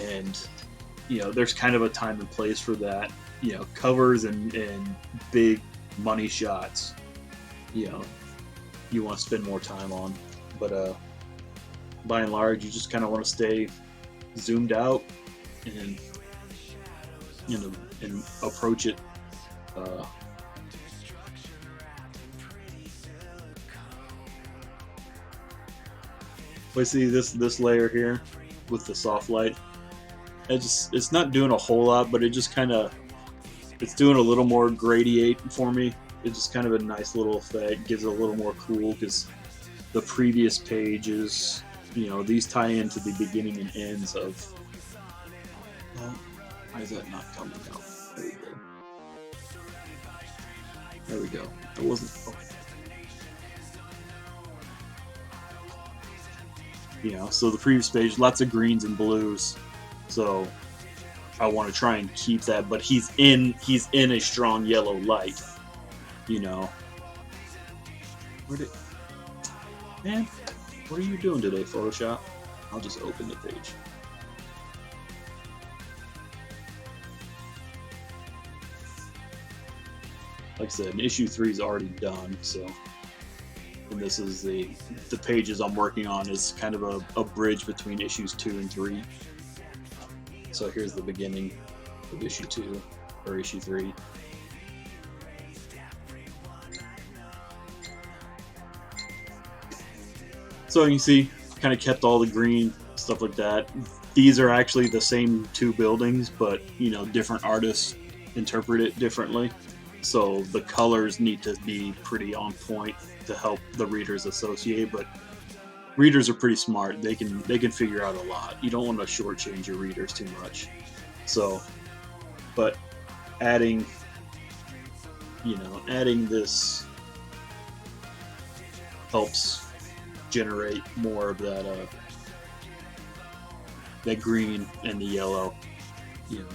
And, you know, there's kind of a time and place for that. You know, covers and big money shots, you know, you want to spend more time on. But by and large, you just kind of want to stay zoomed out and, you know, and approach it we see this layer here with the soft light. It's not doing a whole lot, but it just kind of, it's doing a little more gradiate for me. It's just kind of a nice little effect, gives it a little more cool, because the previous pages, you know, these tie into the beginning and ends of. Well, why is that not coming out? There we go. It wasn't. Oh. You know, so the previous page, lots of greens and blues. So I want to try and keep that, but he's in a strong yellow light. You know. Man, what are you doing today, Photoshop? I'll just open the page. Like I said, issue 3 is already done, so, and this is the pages I'm working on is kind of a bridge between issues 2 and 3. So here's the beginning of issue 2 or issue 3. So you can see, kind of kept all the green, stuff like that. These are actually the same two buildings, but, you know, different artists interpret it differently. So the colors need to be pretty on point to help the readers associate, but readers are pretty smart. They can figure out a lot. You don't want to shortchange your readers too much. So, but adding this helps generate more of that green and the yellow, you know.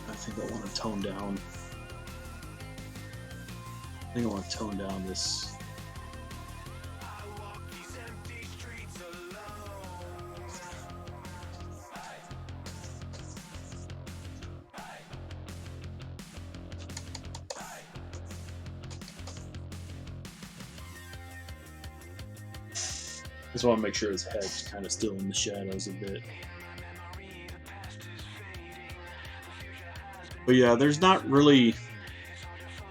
I think I want to tone down. I think I want to tone down this. Just want to make sure his head's kind of still in the shadows a bit. But yeah, there's not really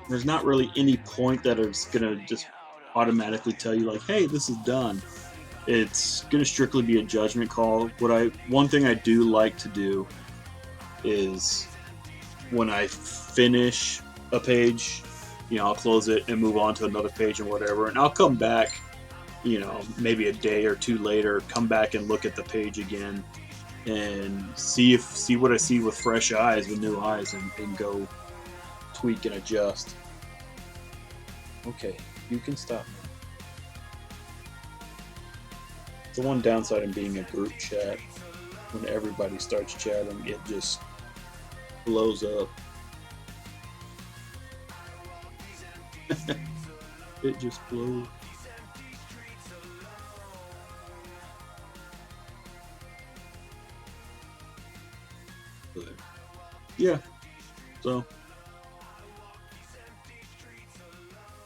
any point that is gonna just automatically tell you like, hey, this is done. It's gonna strictly be a judgment call. One thing I do like to do is when I finish a page, you know, I'll close it and move on to another page or whatever, and I'll come back, you know, maybe a day or two later, come back and look at the page again and see what I see with fresh eyes, with new eyes, and go tweak and adjust. Okay, you can stop. The one downside in being a group chat, when everybody starts chatting, it just blows up. It just blows. But yeah, so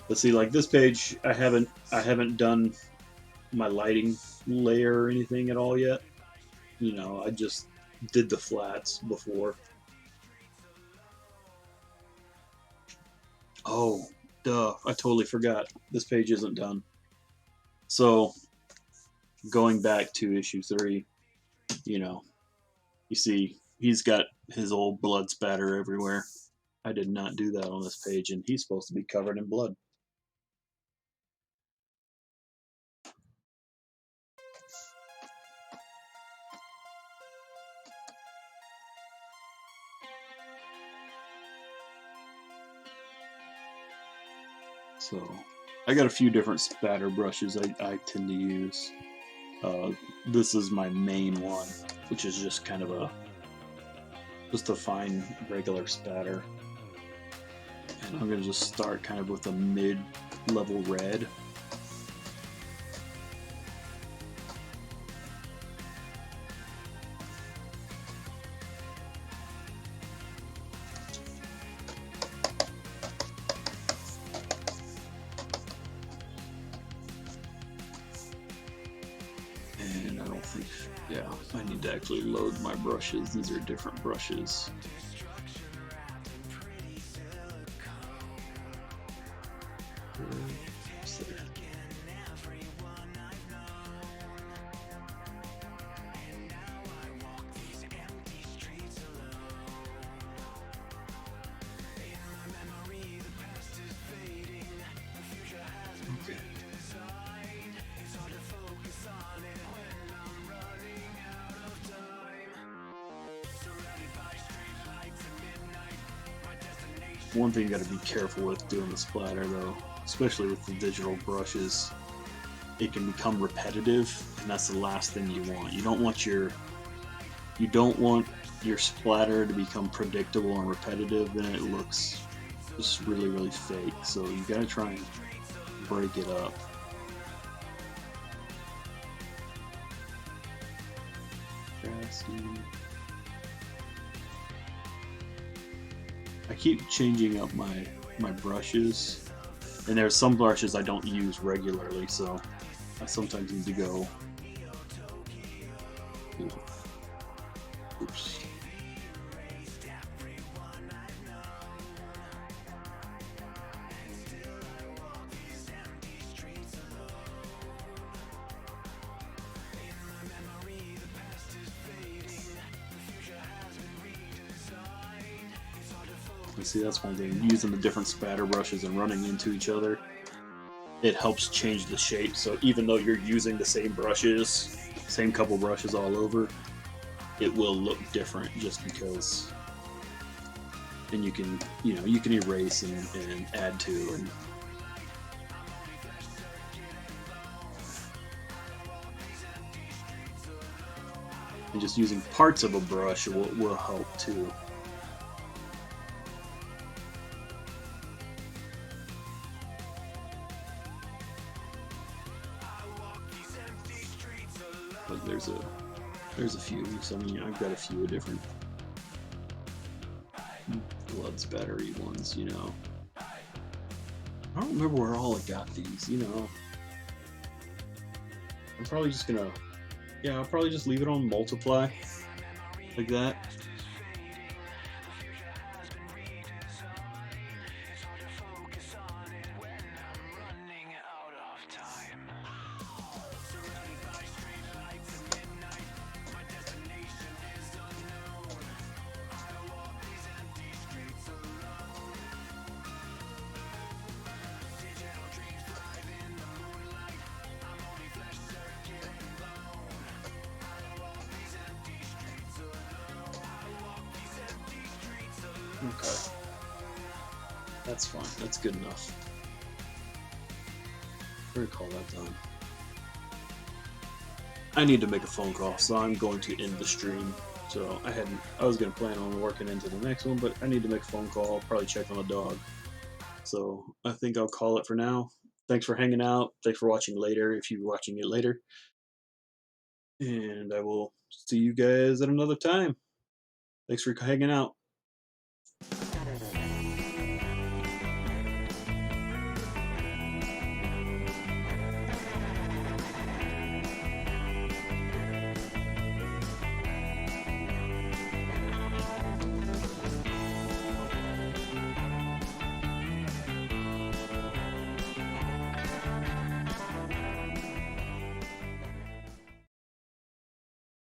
let's see. Like this page, I haven't done my lighting layer or anything at all yet. You know, I just did the flats before. Oh, duh, I totally forgot. This page isn't done. So, going back to issue 3, you know, you see he's got his old blood spatter everywhere. I did not do that on this page, and he's supposed to be covered in blood. So, I got a few different spatter brushes I tend to use. This is my main one, which is just kind of just a fine regular spatter. And I'm gonna just start kind of with a mid-level red. And I don't think, yeah, I need to actually load my brushes. These are different brushes. Okay. One thing you got to be careful with doing the splatter though, especially with the digital brushes, it can become repetitive, and that's the last thing you want. You don't want your splatter to become predictable and repetitive, then it looks just really, really fake. So you gotta try and break it up. I keep changing up my brushes, and there's some brushes I don't use regularly, so I sometimes need to go. Oops. You see, that's one thing. Using the different spatter brushes and running into each other, it helps change the shape. So even though you're using the same brushes, same couple brushes all over, it will look different just because. And you can erase and add to, and just using parts of a brush will help too. But there's a few. So I mean, I've got a few different blood spattery ones. You know, I don't remember where all I got these. You know, I'm probably just gonna, yeah, I'll probably just leave it on multiply like that. Okay. That's fine. That's good enough. We're gonna call that done. I need to make a phone call, so I'm going to end the stream. So I was gonna plan on working into the next one, but I need to make a phone call, probably check on the dog. So I think I'll call it for now. Thanks for hanging out. Thanks for watching later, if you're watching it later. And I will see you guys at another time. Thanks for hanging out.